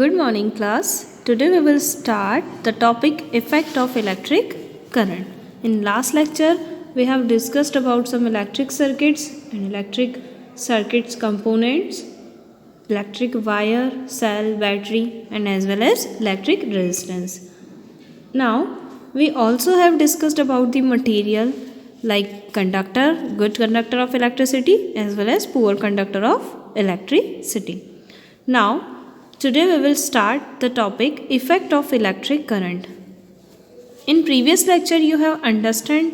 Good morning, class. Today we will start the topic effect of electric current. In last lecture, we have discussed about some electric circuits and electric circuits components, electric wire, cell, battery, and as well as electric resistance. Now, we also have discussed about the material like conductor, good conductor of electricity as well as poor conductor of electricity. Now, today we will start the topic effect of electric current. In previous lecture you have understand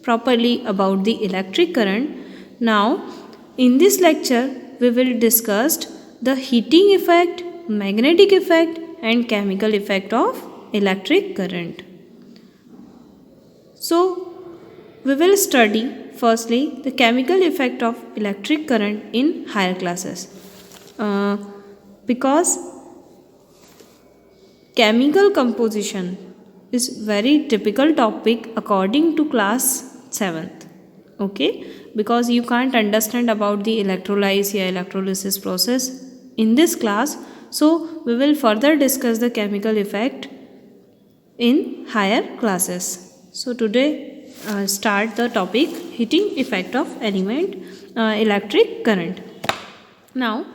properly about the electric current. Now in this lecture we will discuss the heating effect, magnetic effect and chemical effect of electric current. So we will study firstly the chemical effect of electric current in higher classes. Because chemical composition is very typical topic according to class 7th. Okay, because you can't understand about the electrolysis or electrolysis process in this class, so we will further discuss the chemical effect in higher classes. So today start the topic heating effect of element electric current. Now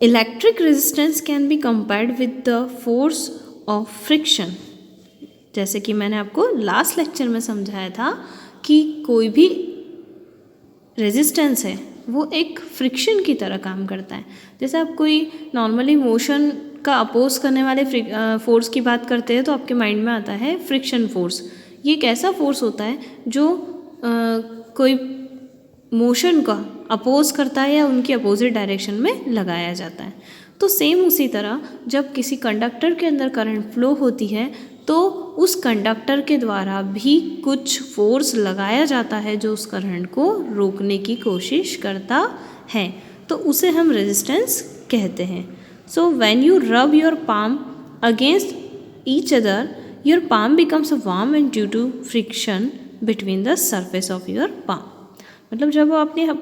electric resistance can be compared with the force of friction. जैसे कि मैंने आपको last lecture में समझाया था कि कोई भी रेजिस्टेंस है वो एक फ्रिक्शन की तरह काम करता है. जैसे आप कोई नॉर्मली मोशन का अपोज करने वाले फोर्स की बात करते हैं तो आपके माइंड में आता है फ्रिक्शन फोर्स. ये एक ऐसा फोर्स होता है जो कोई मोशन का अपोज करता है या उनकी अपोजिट डायरेक्शन में लगाया जाता है. तो सेम उसी तरह जब किसी कंडक्टर के अंदर करंट फ्लो होती है तो उस कंडक्टर के द्वारा भी कुछ फोर्स लगाया जाता है जो उस करंट को रोकने की कोशिश करता है, तो उसे हम रेजिस्टेंस कहते हैं. So when you rub your palm against each other your palm becomes warm and due to friction between the surface of your palm. मतलब जब आप अपने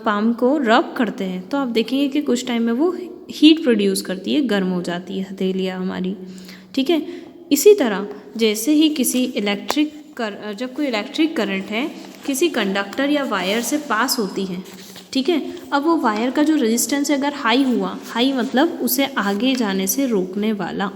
पाम को रब करते हैं तो आप देखेंगे कि कुछ टाइम में वो हीट प्रोड्यूस करती है, गर्म हो जाती है हथेलियाँ हमारी. ठीक है, इसी तरह जैसे ही किसी जब कोई इलेक्ट्रिक करंट है किसी कंडक्टर या वायर से पास होती है, ठीक है, अब वो वायर का जो रेजिस्टेंस है अगर हाई हुआ, हाई मतलब उसे आगे जाने से रोकने वाला,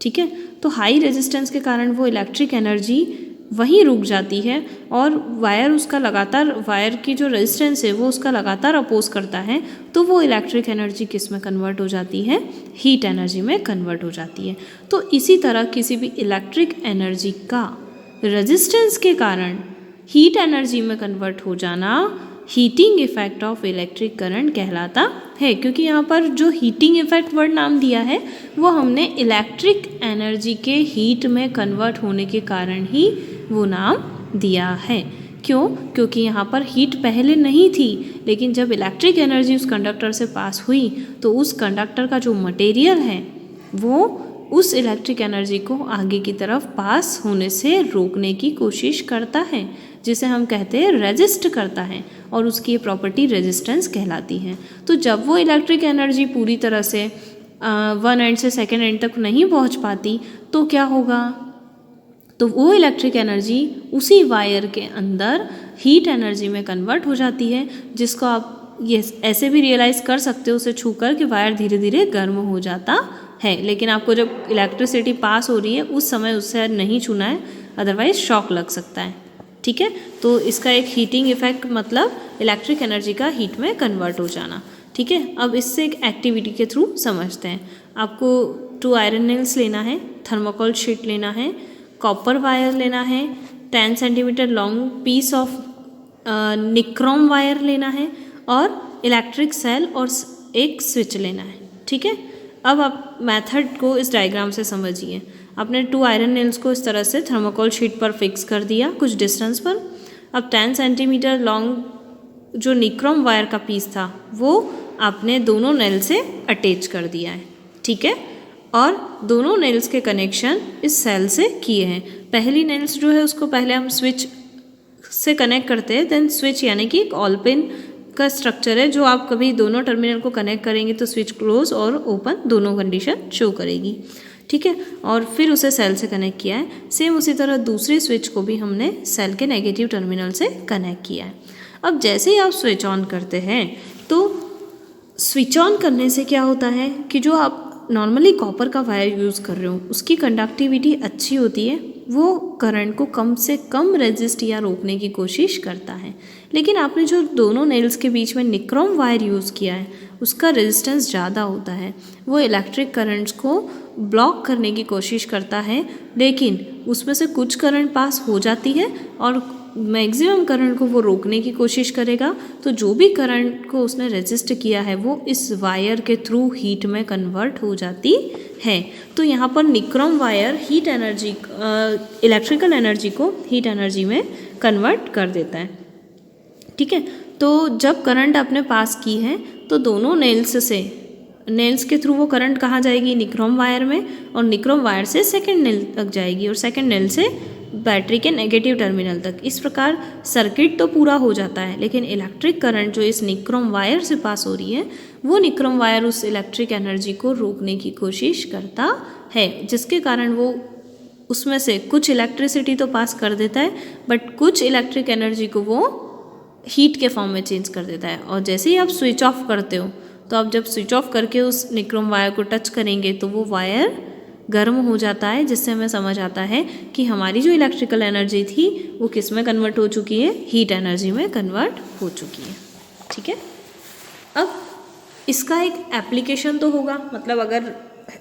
ठीक है, तो हाई रेजिस्टेंस के कारण वो इलेक्ट्रिक एनर्जी वहीं रुक जाती है और वायर की जो रेजिस्टेंस है वो उसका लगातार अपोज करता है, तो वो इलेक्ट्रिक एनर्जी किस में कन्वर्ट हो जाती है, हीट एनर्जी में कन्वर्ट हो जाती है. तो इसी तरह किसी भी इलेक्ट्रिक एनर्जी का रेजिस्टेंस के कारण हीट एनर्जी में कन्वर्ट हो जाना heating effect of electric current कहलाता है. क्योंकि यहाँ पर जो हीटिंग इफेक्ट वर्ड नाम दिया है वो हमने इलेक्ट्रिक एनर्जी के हीट में कन्वर्ट होने के कारण ही वो नाम दिया है. क्यों? क्योंकि यहाँ पर हीट पहले नहीं थी, लेकिन जब इलेक्ट्रिक एनर्जी उस कंडक्टर से पास हुई तो उस कंडक्टर का जो मटेरियल है वो उस इलेक्ट्रिक एनर्जी को आगे की तरफ पास होने से रोकने की कोशिश करता है, जिसे हम कहते हैं रेजिस्ट करता है, और उसकी ये प्रॉपर्टी रेजिस्टेंस कहलाती है. तो जब वो इलेक्ट्रिक एनर्जी पूरी तरह से वन एंड से सेकेंड एंड तक नहीं पहुंच पाती तो क्या होगा, तो वो इलेक्ट्रिक एनर्जी उसी वायर के अंदर हीट एनर्जी में कन्वर्ट हो जाती है, जिसको आप ये ऐसे भी रियलाइज़ कर सकते हो उसे छूकर कि वायर धीरे धीरे गर्म हो जाता है. लेकिन आपको जब इलेक्ट्रिसिटी पास हो रही है उस समय उससे नहीं छूना है, अदरवाइज शॉक लग सकता है. ठीक है, तो इसका एक हीटिंग इफेक्ट मतलब इलेक्ट्रिक एनर्जी का हीट में कन्वर्ट हो जाना. ठीक है, अब इससे एक एक्टिविटी के थ्रू समझते हैं. आपको 2 आयरन नेल्स लेना है, थर्मोकोल शीट लेना है, कॉपर वायर लेना है, 10 centimetre long piece of nichrome wire लेना है और इलेक्ट्रिक सेल और एक स्विच लेना है. ठीक है, अब आप मेथड को इस डायग्राम से समझिए. आपने 2 आयरन नेल्स को इस तरह से थर्मोकोल शीट पर फिक्स कर दिया कुछ डिस्टेंस पर. अब 10 सेंटीमीटर लॉन्ग जो निक्रोम वायर का पीस था वो आपने दोनों नेल से अटैच कर दिया है. ठीक है, और दोनों नेल्स के कनेक्शन इस सेल से किए हैं. पहली नेल्स जो है उसको पहले हम स्विच से कनेक्ट करते हैं, देन स्विच यानी कि एक ऑल पिन का स्ट्रक्चर है जो आप कभी दोनों टर्मिनल को कनेक्ट करेंगे तो स्विच क्लोज और ओपन दोनों कंडीशन शो करेगी, ठीक है। और फिर उसे सेल से कनेक्ट किया है। सेम उसी तरह दूसरी स्विच को भी हमने सेल के नेगेटिव टर्मिनल से कनेक्ट किया है। अब जैसे ही आप स्विच ऑन करते हैं तो स्विच ऑन करने से क्या होता है कि जो आप नॉर्मली कॉपर का वायर यूज़ कर रहे हो उसकी कंडक्टिविटी अच्छी होती है, वो करंट को कम से कम रेजिस्ट या रोकने की कोशिश करता है। लेकिन आपने जो दोनों नेल्स के बीच में निक्रोम वायर यूज़ किया है उसका रेजिस्टेंस ज़्यादा होता है, वो इलेक्ट्रिक करंट्स को ब्लॉक करने की कोशिश करता है, लेकिन उसमें से कुछ करंट पास हो जाती है और मैक्सिमम करंट को वो रोकने की कोशिश करेगा। तो जो भी करंट को उसने रेजिस्ट किया है वो इस वायर के थ्रू हीट में कन्वर्ट हो जाती है। तो यहाँ पर nichrome wire heat energy, electrical energy को हीट एनर्जी में कन्वर्ट कर देता है, ठीक है। तो जब करंट आपने पास की है तो दोनों नेल्स के थ्रू वो करंट कहाँ जाएगी, निक्रोम वायर में, और निक्रोम वायर से सेकेंड नेल तक जाएगी और सेकेंड नेल से बैटरी के नेगेटिव टर्मिनल तक। इस प्रकार सर्किट तो पूरा हो जाता है, लेकिन इलेक्ट्रिक करंट जो इस निक्रोम वायर से पास हो रही है वो निक्रोम वायर उस इलेक्ट्रिक एनर्जी को रोकने की कोशिश करता है, जिसके कारण वो उसमें से कुछ इलेक्ट्रिसिटी तो पास कर देता है बट कुछ इलेक्ट्रिक एनर्जी को वो हीट के फॉर्म में चेंज कर देता है। और जैसे ही आप स्विच ऑफ करते हो तो आप जब स्विच ऑफ करके उस निक्रोम वायर को टच करेंगे तो वो वायर गर्म हो जाता है, जिससे हमें समझ आता है कि हमारी जो इलेक्ट्रिकल एनर्जी थी वो किस में कन्वर्ट हो चुकी है, हीट एनर्जी में कन्वर्ट हो चुकी है, ठीक है। अब इसका एक एप्लीकेशन तो होगा, मतलब अगर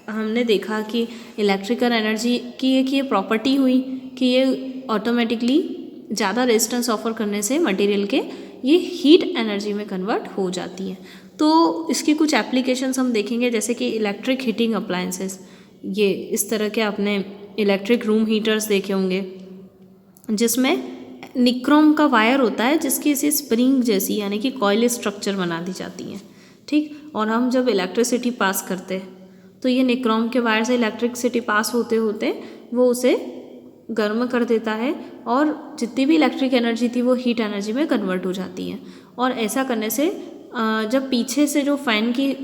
हमने देखा कि इलेक्ट्रिकल एनर्जी की एक ये प्रॉपर्टी हुई कि ये ऑटोमेटिकली ज़्यादा रेजिस्टेंस ऑफर करने से मटेरियल के ये हीट एनर्जी में कन्वर्ट हो जाती है। तो इसकी कुछ एप्लीकेशंस हम देखेंगे, जैसे कि इलेक्ट्रिक हीटिंग अप्लायंसेस। ये इस तरह के आपने इलेक्ट्रिक रूम हीटर्स देखे होंगे जिसमें निक्रोम का वायर होता है जिसकी इसी स्प्रिंग जैसी यानी कि कॉइल स्ट्रक्चर बना दी जाती है, ठीक। और हम जब इलेक्ट्रिसिटी पास करते हैं तो ये निक्रोम के वायर से इलेक्ट्रिसिटी पास होते होते वो उसे गर्म कर देता है और जितनी भी इलेक्ट्रिक एनर्जी थी वो हीट एनर्जी में कन्वर्ट हो जाती है। और ऐसा करने से जब पीछे से जो फैन की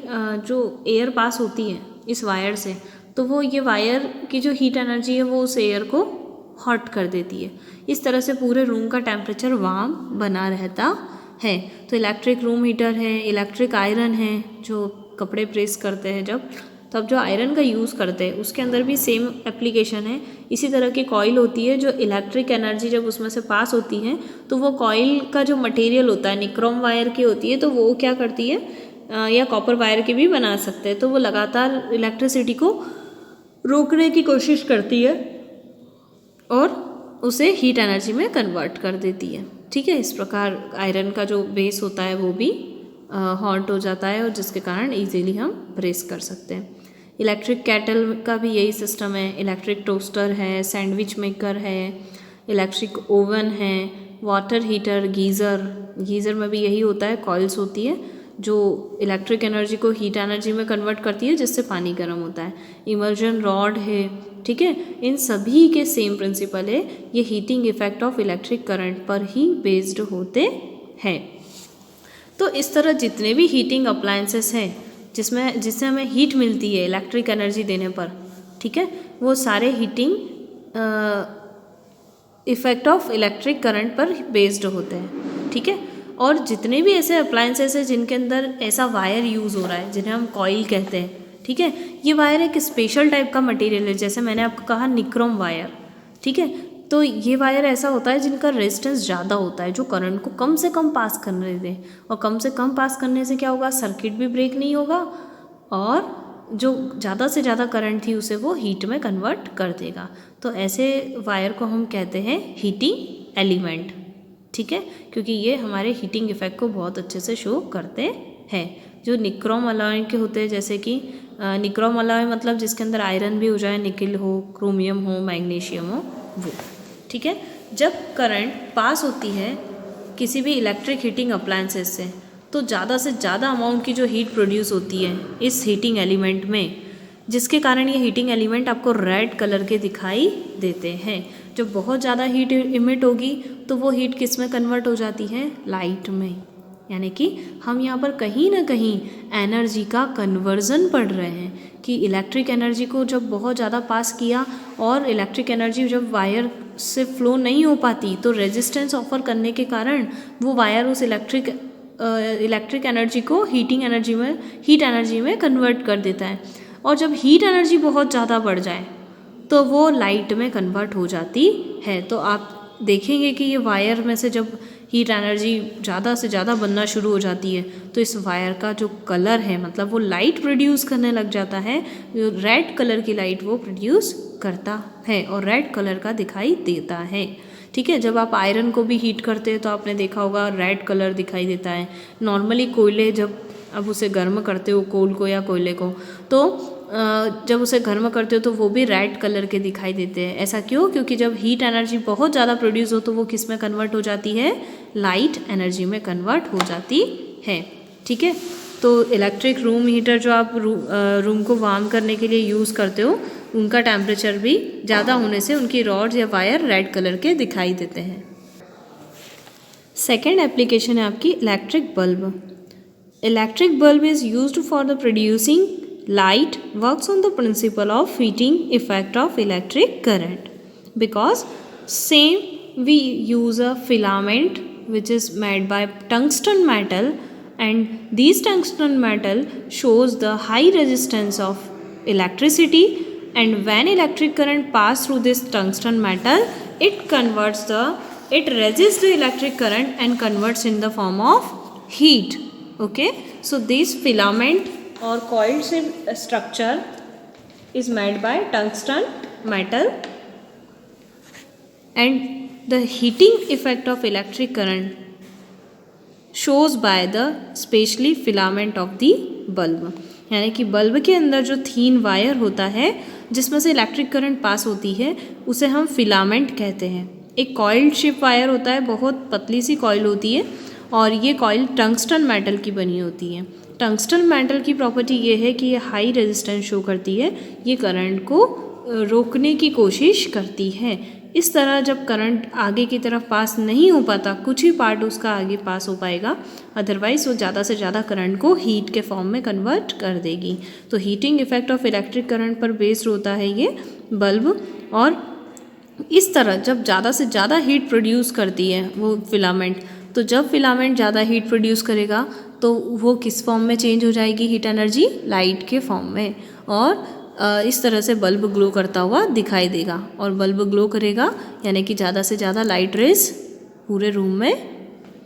जो एयर पास होती है इस वायर से, तो वो ये वायर की जो हीट एनर्जी है वो उस एयर को हॉट कर देती है। इस तरह से पूरे रूम का टेम्परेचर वार्म बना रहता है। तो इलेक्ट्रिक रूम हीटर है, इलेक्ट्रिक आयरन है, जो कपड़े प्रेस करते हैं जब, तब जो आयरन का यूज़ करते हैं उसके अंदर भी सेम एप्लीकेशन है। इसी तरह की कॉइल होती है जो इलेक्ट्रिक एनर्जी जब उसमें से पास होती है तो वो कॉइल का जो मटेरियल होता है निक्रोम वायर की होती है, तो वो क्या करती है या कॉपर वायर की भी बना सकते हैं, तो वो लगातार इलेक्ट्रिसिटी को रोकने की कोशिश करती है और उसे हीट एनर्जी में कन्वर्ट कर देती है, ठीक है। इस प्रकार आयरन का जो बेस होता है वो भी हॉट हो जाता है और जिसके कारण इजीली हम प्रेस कर सकते हैं। इलेक्ट्रिक कैटल का भी यही सिस्टम है। इलेक्ट्रिक टोस्टर है, सैंडविच मेकर है, इलेक्ट्रिक ओवन है, वाटर हीटर, गीज़र में भी यही होता है, कॉइल्स होती है जो इलेक्ट्रिक एनर्जी को हीट एनर्जी में कन्वर्ट करती है जिससे पानी गर्म होता है। इमर्जन रॉड है, ठीक है। इन सभी के सेम प्रिंसिपल है, ये heating effect of electric current पर ही बेस्ड होते हैं। तो इस तरह जितने भी हीटिंग अप्लायंसेस हैं जिससे हमें हीट मिलती है इलेक्ट्रिक एनर्जी देने पर, ठीक है, वो सारे heating effect of electric current पर बेस्ड होते हैं, ठीक है। और जितने भी ऐसे अप्लायंसेस हैं जिनके अंदर ऐसा वायर यूज़ हो रहा है जिन्हें हम कॉइल कहते हैं, ठीक है, ये वायर एक स्पेशल टाइप का मटेरियल है, जैसे मैंने आपको कहा निक्रोम वायर, ठीक है। तो ये वायर ऐसा होता है जिनका रेजिस्टेंस ज़्यादा होता है, जो करंट को कम से कम पास करने दें, और कम से कम पास करने से क्या होगा, सर्किट भी ब्रेक नहीं होगा और जो ज़्यादा से ज़्यादा करंट थी उसे वो हीट में कन्वर्ट कर देगा। तो ऐसे वायर को हम कहते हैं हीटिंग एलिमेंट, ठीक है, क्योंकि ये हमारे हीटिंग इफेक्ट को बहुत अच्छे से शो करते हैं। जो निक्रोम अलॉय के होते हैं, जैसे कि निक्रोम अलॉय मतलब जिसके अंदर आयरन भी हो जाए, निकिल हो, क्रोमियम हो, मैग्नीशियम हो, वो, ठीक है। जब करंट पास होती है किसी भी इलेक्ट्रिक हीटिंग अप्लायंसेस से, तो ज़्यादा से ज़्यादा अमाउंट की जो हीट प्रोड्यूस होती है इस हीटिंग एलिमेंट में, जिसके कारण ये हीटिंग एलिमेंट आपको रेड कलर के दिखाई देते हैं। जब बहुत ज़्यादा हीट इमिट होगी तो वो हीट किस में कन्वर्ट हो जाती है, लाइट में, यानी कि हम यहाँ पर कहीं ना कहीं एनर्जी का कन्वर्ज़न पढ़ रहे हैं कि इलेक्ट्रिक एनर्जी को जब बहुत ज़्यादा पास किया और इलेक्ट्रिक एनर्जी जब वायर से फ्लो नहीं हो पाती तो रेजिस्टेंस ऑफर करने के कारण वो वायर उस इलेक्ट्रिक एनर्जी को हीट एनर्जी में कन्वर्ट कर देता है। और जब हीट एनर्जी बहुत ज़्यादा बढ़ जाए तो वो लाइट में कन्वर्ट हो जाती है। तो आप देखेंगे कि ये वायर में से जब हीट एनर्जी ज़्यादा से ज़्यादा बनना शुरू हो जाती है तो इस वायर का जो कलर है मतलब वो लाइट प्रोड्यूस करने लग जाता है, जो रेड कलर की लाइट वो प्रोड्यूस करता है और रेड कलर का दिखाई देता है। ठीक है, जब आप आयरन को भी हीट करते हैं तो आपने देखा होगा रेड कलर दिखाई देता है। नॉर्मली कोयले जब आप उसे गर्म करते हो, कोल को या कोयले को, तो जब उसे गर्म करते हो तो वो भी रेड कलर के दिखाई देते हैं। ऐसा क्यों? क्योंकि जब हीट एनर्जी बहुत ज़्यादा प्रोड्यूस हो तो वो किस में कन्वर्ट हो जाती है? लाइट एनर्जी में कन्वर्ट हो जाती है। ठीक है, तो इलेक्ट्रिक रूम हीटर जो आप रूम को वार्म करने के लिए यूज़ करते हो उनका टेम्परेचर भी ज़्यादा होने से उनकी रॉड्स या वायर रेड कलर के दिखाई देते हैं। सेकेंड एप्लीकेशन है आपकी electric bulb. Electric bulb is used for the producing light, works on the principle of heating effect of electric current, because same we use a filament which is made by tungsten metal, and these tungsten metal shows the high resistance of electricity, and when electric current pass through this tungsten metal it resists the electric current and converts in the form of heat. Okay, so this filament or coiled structure is made by tungsten metal, and the heating effect of electric current shows by the specially filament of the bulb। यानी कि bulb के अंदर जो थीन wire होता है जिसमें से electric current pass होती है उसे हम फिलामेंट कहते हैं। एक कॉइल्ड शिप वायर होता है, बहुत पतली सी कॉइल होती है और ये कॉइल टंगस्टन मेटल की बनी होती है। टंगस्टन मेटल की प्रॉपर्टी ये है कि ये हाई रेजिस्टेंस शो करती है, ये करंट को रोकने की कोशिश करती है। इस तरह जब करंट आगे की तरफ पास नहीं हो पाता, कुछ ही पार्ट उसका आगे पास हो पाएगा, अदरवाइज वो ज़्यादा से ज़्यादा करंट को हीट के फॉर्म में कन्वर्ट कर देगी। तो heating effect of electric current पर बेस्ड होता है ये बल्ब। और इस तरह जब ज़्यादा से ज़्यादा हीट प्रोड्यूस करती है वो फिलामेंट, तो जब फिलामेंट ज़्यादा हीट प्रोड्यूस करेगा तो वो किस फॉर्म में चेंज हो जाएगी? हीट एनर्जी लाइट के फॉर्म में, और इस तरह से बल्ब ग्लो करता हुआ दिखाई देगा। और बल्ब ग्लो करेगा यानी कि ज़्यादा से ज़्यादा लाइट रेज पूरे रूम में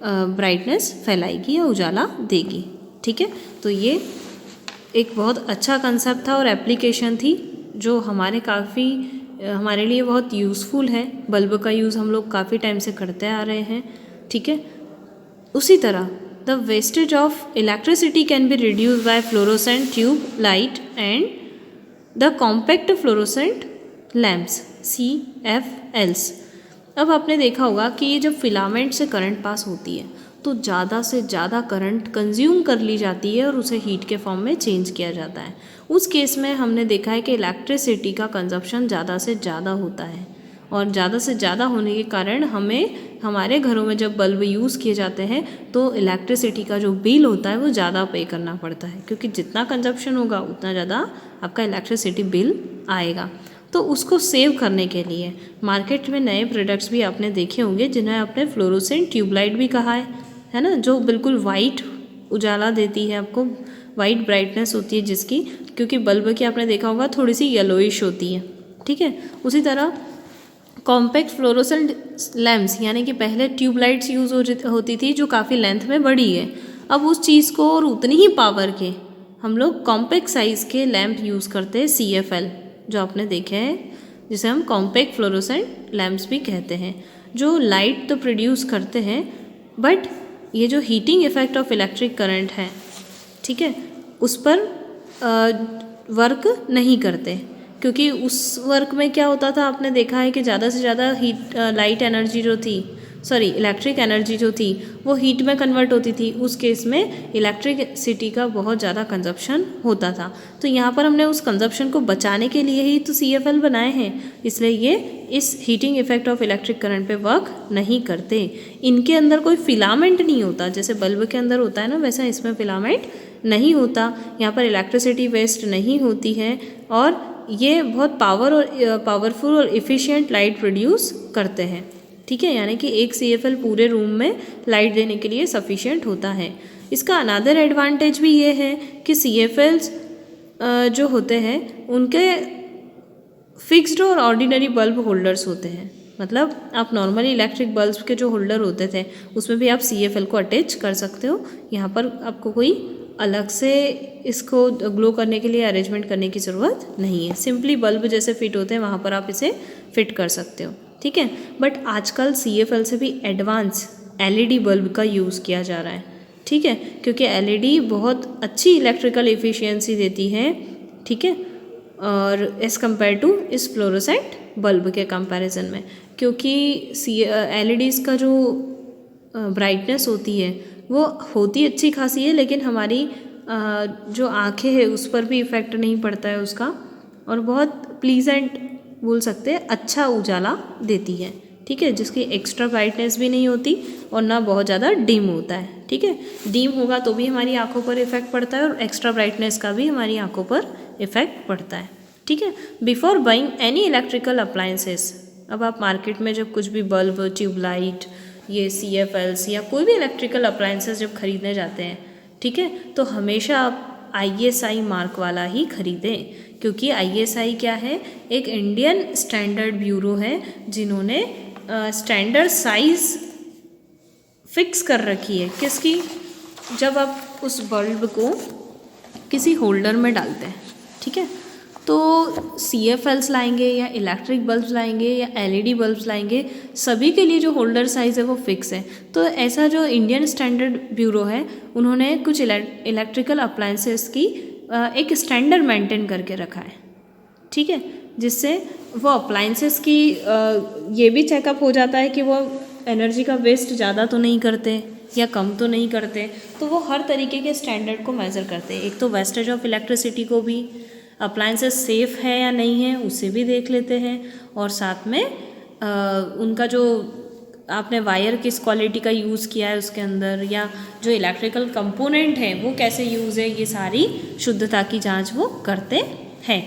ब्राइटनेस फैलाएगी या उजाला देगी। ठीक है, तो ये एक बहुत अच्छा कंसेप्ट था और एप्लीकेशन थी जो हमारे लिए बहुत यूज़फुल है। बल्ब का यूज़ हम लोग काफ़ी टाइम से करते आ रहे हैं। ठीक है, उसी तरह the wastage of electricity can be reduced by fluorescent tube light and the compact fluorescent lamps CFLs। अब आपने देखा होगा कि ये जब फिलामेंट से करंट पास होती है तो ज़्यादा से ज़्यादा करंट कंज्यूम कर ली जाती है और उसे हीट के फॉर्म में चेंज किया जाता है। उस केस में हमने देखा है कि इलेक्ट्रिसिटी का कंजप्शन ज़्यादा से ज़्यादा होता है, और ज़्यादा से ज़्यादा होने के कारण हमारे घरों में जब बल्ब यूज़ किए जाते हैं तो इलेक्ट्रिसिटी का जो बिल होता है वो ज़्यादा पे करना पड़ता है, क्योंकि जितना कंजप्शन होगा उतना ज़्यादा आपका इलेक्ट्रिसिटी बिल आएगा। तो उसको सेव करने के लिए मार्केट में नए प्रोडक्ट्स भी आपने देखे होंगे जिन्हें आपने फ्लोरोसेंट ट्यूबलाइट भी कहा है ना, जो बिल्कुल वाइट उजाला देती है, आपको वाइट ब्राइटनेस होती है जिसकी, क्योंकि बल्ब की आपने देखा होगा थोड़ी सी येलोइश होती है। ठीक है, उसी तरह कॉम्पैक्ट फ्लोरोसेंट लैम्प्स, यानी कि पहले ट्यूबलाइट्स यूज़ होती थी जो काफ़ी लेंथ में बड़ी है, अब उस चीज़ को और उतनी ही पावर के हम लोग कॉम्पैक्ट साइज़ के लैम्प यूज़ करते हैं CFL, जो आपने देखे हैं, जिसे हम कॉम्पैक्ट फ्लोरोसेंट लैम्प्स भी कहते हैं, जो लाइट तो प्रोड्यूस करते हैं बट ये जो heating effect of electric current है, ठीक है, उस पर वर्क नहीं करते। क्योंकि उस वर्क में क्या होता था, आपने देखा है कि ज़्यादा से ज़्यादा लाइट एनर्जी जो थी इलेक्ट्रिक एनर्जी जो थी वो हीट में कन्वर्ट होती थी, उस केस में इलेक्ट्रिसिटी का बहुत ज़्यादा कंजप्शन होता था। तो यहाँ पर हमने उस कंजप्शन को बचाने के लिए ही तो CFL बनाए हैं, इसलिए ये इस heating effect of electric current पे वर्क नहीं करते। इनके अंदर कोई फिलामेंट नहीं होता, जैसे बल्ब के अंदर होता है ना, वैसा इसमें फिलामेंट नहीं होता। यहाँ पर इलेक्ट्रिसिटी वेस्ट नहीं होती है और ये बहुत पावरफुल और इफ़िशियंट लाइट प्रोड्यूस करते हैं। ठीक है, यानी कि एक CFL पूरे रूम में लाइट देने के लिए सफिशिएंट होता है। इसका अनदर एडवांटेज भी ये है कि CFLs जो होते हैं उनके फिक्स्ड और ऑर्डिनरी बल्ब होल्डर्स होते हैं। मतलब आप नॉर्मली इलेक्ट्रिक बल्ब के जो होल्डर होते थे उसमें भी आप CFL को अटैच कर सकते हो। यहाँ पर आपको कोई अलग से इसको ग्लो करने के लिए अरेंजमेंट करने की ज़रूरत नहीं है, सिंपली बल्ब जैसे फिट होते हैं वहाँ पर आप इसे फिट कर सकते हो। ठीक है, बट आजकल CFL से भी एडवांस LED बल्ब का यूज़ किया जा रहा है। ठीक है, क्योंकि LED बहुत अच्छी इलेक्ट्रिकल एफिशिएंसी देती है। ठीक है, और एज़ कम्पेयर टू इस फ्लोरोसेंट बल्ब के कंपैरिजन में, क्योंकि LEDs का जो ब्राइटनेस होती है वो होती अच्छी खासी है, लेकिन हमारी जो आँखें हैं उस पर भी इफ़ेक्ट नहीं पड़ता है उसका, और बहुत प्लीजेंट बोल सकते हैं अच्छा उजाला देती है। ठीक है, जिसकी एक्स्ट्रा ब्राइटनेस भी नहीं होती और ना बहुत ज़्यादा डिम होता है। ठीक है, डिम होगा तो भी हमारी आंखों पर इफ़ेक्ट पड़ता है और एक्स्ट्रा ब्राइटनेस का भी हमारी आंखों पर इफ़ेक्ट पड़ता है। ठीक है, before buying any electrical appliances, अब आप मार्केट में जब कुछ भी बल्ब, ट्यूबलाइट, ये CFLs या कोई भी इलेक्ट्रिकल अप्लायंसेस जब खरीदने जाते हैं, ठीक है, तो हमेशा आप ISI मार्क वाला ही खरीदें, क्योंकि ISI क्या है, एक इंडियन स्टैंडर्ड ब्यूरो है जिन्होंने स्टैंडर्ड साइज़ फिक्स कर रखी है किसकी, जब आप उस बल्ब को किसी होल्डर में डालते हैं। ठीक है, तो CFLs लाएंगे या इलेक्ट्रिक बल्ब्स लाएंगे या LED बल्ब्स लाएंगे, सभी के लिए जो होल्डर साइज़ है वो फिक्स है। तो ऐसा जो इंडियन स्टैंडर्ड ब्यूरो है उन्होंने कुछ इलेक्ट्रिकल अप्लायंसेस की एक स्टैंडर्ड मेंटेन करके रखा है। ठीक है, जिससे वो अप्लायंसेस की ये भी चेकअप हो जाता है कि वो एनर्जी का वेस्ट ज़्यादा तो नहीं करते या कम तो नहीं करते, तो वो हर तरीके के स्टैंडर्ड को मेज़र करते हैं। एक तो वेस्टेज ऑफ इलेक्ट्रिसिटी को भी, अप्लायंसेस सेफ़ है या नहीं है उसे भी देख लेते हैं, और साथ में उनका जो आपने वायर किस क्वालिटी का यूज़ किया है उसके अंदर, या जो इलेक्ट्रिकल कंपोनेंट है वो कैसे यूज़ है, ये सारी शुद्धता की जांच वो करते हैं।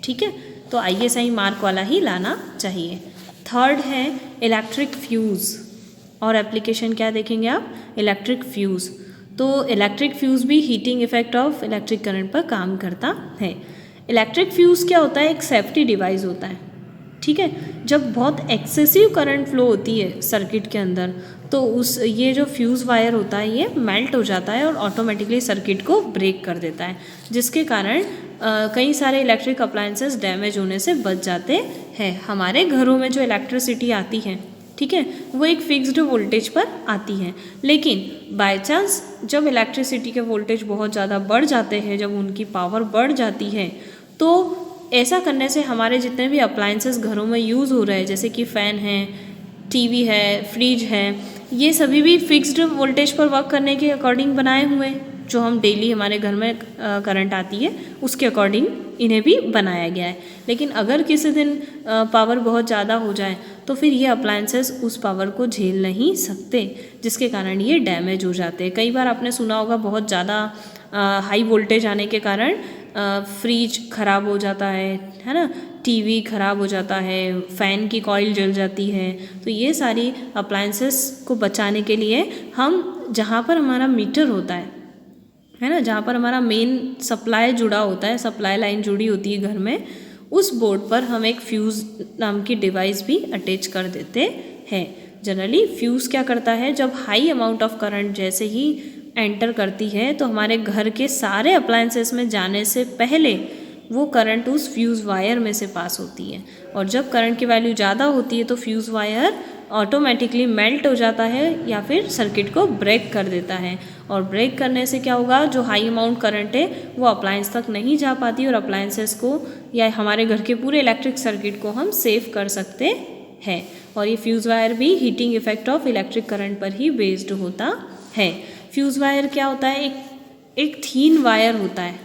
ठीक है, तो ISI मार्क वाला ही लाना चाहिए। थर्ड है इलेक्ट्रिक फ्यूज़, और एप्लीकेशन क्या देखेंगे आप, इलेक्ट्रिक फ्यूज़। तो इलेक्ट्रिक फ्यूज़ भी heating effect of electric current पर काम करता है। इलेक्ट्रिक फ्यूज़ क्या होता है, एक सेफ्टी डिवाइस होता है। ठीक है, जब बहुत एक्सेसिव करंट फ्लो होती है सर्किट के अंदर, तो ये जो फ्यूज़ वायर होता है ये मेल्ट हो जाता है और ऑटोमेटिकली सर्किट को ब्रेक कर देता है, जिसके कारण कई सारे इलेक्ट्रिक अप्लायंसेस डैमेज होने से बच जाते हैं। हमारे घरों में जो इलेक्ट्रिसिटी आती है, ठीक है, वो एक फिक्स्ड वोल्टेज पर आती है, लेकिन बाय चांस जब इलेक्ट्रिसिटी के वोल्टेज बहुत ज़्यादा बढ़ जाते हैं, जब उनकी पावर बढ़ जाती है, तो ऐसा करने से हमारे जितने भी अप्लायंसेस घरों में यूज़ हो रहे हैं, जैसे कि फ़ैन है, TV है, फ्रिज है, ये सभी भी फिक्स्ड वोल्टेज पर वर्क करने के अकॉर्डिंग बनाए हुए हैं। जो हम डेली हमारे घर में करंट आती है उसके अकॉर्डिंग इन्हें भी बनाया गया है। लेकिन अगर किसी दिन पावर बहुत ज़्यादा हो जाए तो फिर ये अप्लायंसेस उस पावर को झेल नहीं सकते, जिसके कारण ये डैमेज हो जाते हैं। कई बार आपने सुना होगा बहुत ज़्यादा हाई वोल्टेज आने के कारण फ्रिज ख़राब हो जाता है ना, TV ख़राब हो जाता है, फ़ैन की कॉइल जल जाती है। तो ये सारी अप्लायंसेस को बचाने के लिए हम जहाँ पर हमारा मीटर होता है ना, जहाँ पर हमारा मेन सप्लाई जुड़ा होता है, सप्लाई लाइन जुड़ी होती है घर में, उस बोर्ड पर हम एक फ्यूज़ नाम की डिवाइस भी अटैच कर देते हैं। जनरली फ्यूज़ क्या करता है, जब हाई अमाउंट ऑफ करंट जैसे ही एंटर करती है तो हमारे घर के सारे अप्लायंसेस में जाने से पहले वो करंट उस फ्यूज़ वायर में से पास होती है, और जब करंट की वैल्यू ज़्यादा होती है तो फ्यूज़ वायर ऑटोमेटिकली मेल्ट हो जाता है या फिर सर्किट को ब्रेक कर देता है। और ब्रेक करने से क्या होगा, जो हाई अमाउंट करंट है वो अप्लायंस तक नहीं जा पाती और अप्लायंसेस को या हमारे घर के पूरे इलेक्ट्रिक सर्किट को हम सेव कर सकते है। और ये फ्यूज़ वायर भी heating effect of electric current पर ही बेस्ड होता है। फ्यूज़ वायर क्या होता है, एक थीन वायर होता है,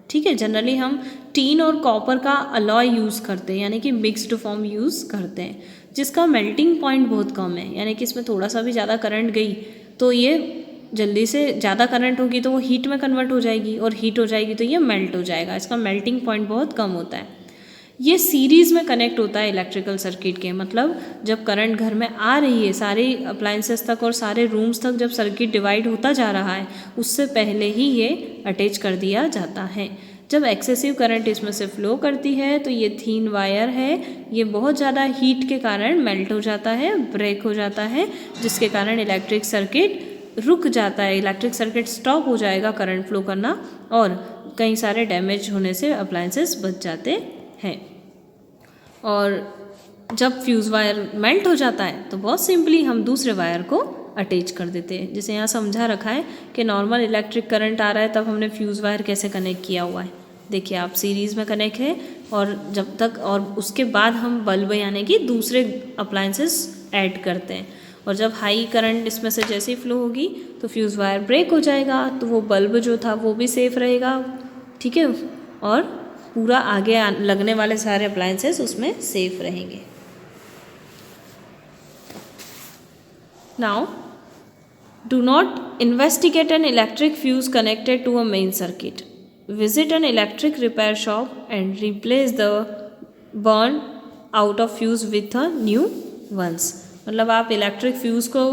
ठीक है। जनरली हम टीन और कॉपर का अलॉय यूज़ करते हैं, यानी कि मिक्स्ड फॉर्म यूज़ करते हैं, जिसका मेल्टिंग पॉइंट बहुत कम है, यानी कि इसमें थोड़ा सा भी ज़्यादा करंट गई तो ये जल्दी से ज़्यादा करंट होगी तो वो हीट में कन्वर्ट हो जाएगी, और हीट हो जाएगी तो ये मेल्ट हो जाएगा। इसका मेल्टिंग पॉइंट बहुत कम होता है। ये सीरीज़ में कनेक्ट होता है इलेक्ट्रिकल सर्किट के, मतलब जब करंट घर में आ रही है सारे अप्लाइंसेस तक और सारे रूम्स तक, जब सर्किट डिवाइड होता जा रहा है उससे पहले ही ये अटैच कर दिया जाता है। जब एक्सेसिव करंट इसमें से फ्लो करती है तो ये थीन वायर है, ये बहुत ज़्यादा हीट के कारण मेल्ट हो जाता है, ब्रेक हो जाता है, जिसके कारण इलेक्ट्रिक सर्किट रुक जाता है, इलेक्ट्रिक सर्किट स्टॉप हो जाएगा करंट फ्लो करना, और कई सारे डैमेज होने से अप्लाइंसेस बच जाते हैं। और जब फ्यूज़ वायर मेल्ट हो जाता है तो बहुत सिंपली हम दूसरे वायर को अटैच कर देते हैं। जैसे यहाँ समझा रखा है कि नॉर्मल इलेक्ट्रिक करंट आ रहा है तब हमने फ्यूज़ वायर कैसे कनेक्ट किया हुआ है, देखिए आप सीरीज़ में कनेक्ट है, और जब तक और उसके बाद हम बल्ब यानी कि दूसरे अप्लाइंसेस ऐड करते हैं, और जब हाई करंट इसमें से जैसे ही फ्लो होगी तो फ्यूज़ वायर ब्रेक हो जाएगा, तो वो बल्ब जो था वो भी सेफ रहेगा, ठीक है, और पूरा आगे लगने वाले सारे अप्लाइंसेस उसमें सेफ रहेंगे। Now do not investigate an electric fuse connected to a main circuit. Visit an electric repair shop and replace the burn out of fuse with a new ones. मतलब आप इलेक्ट्रिक फ्यूज़ को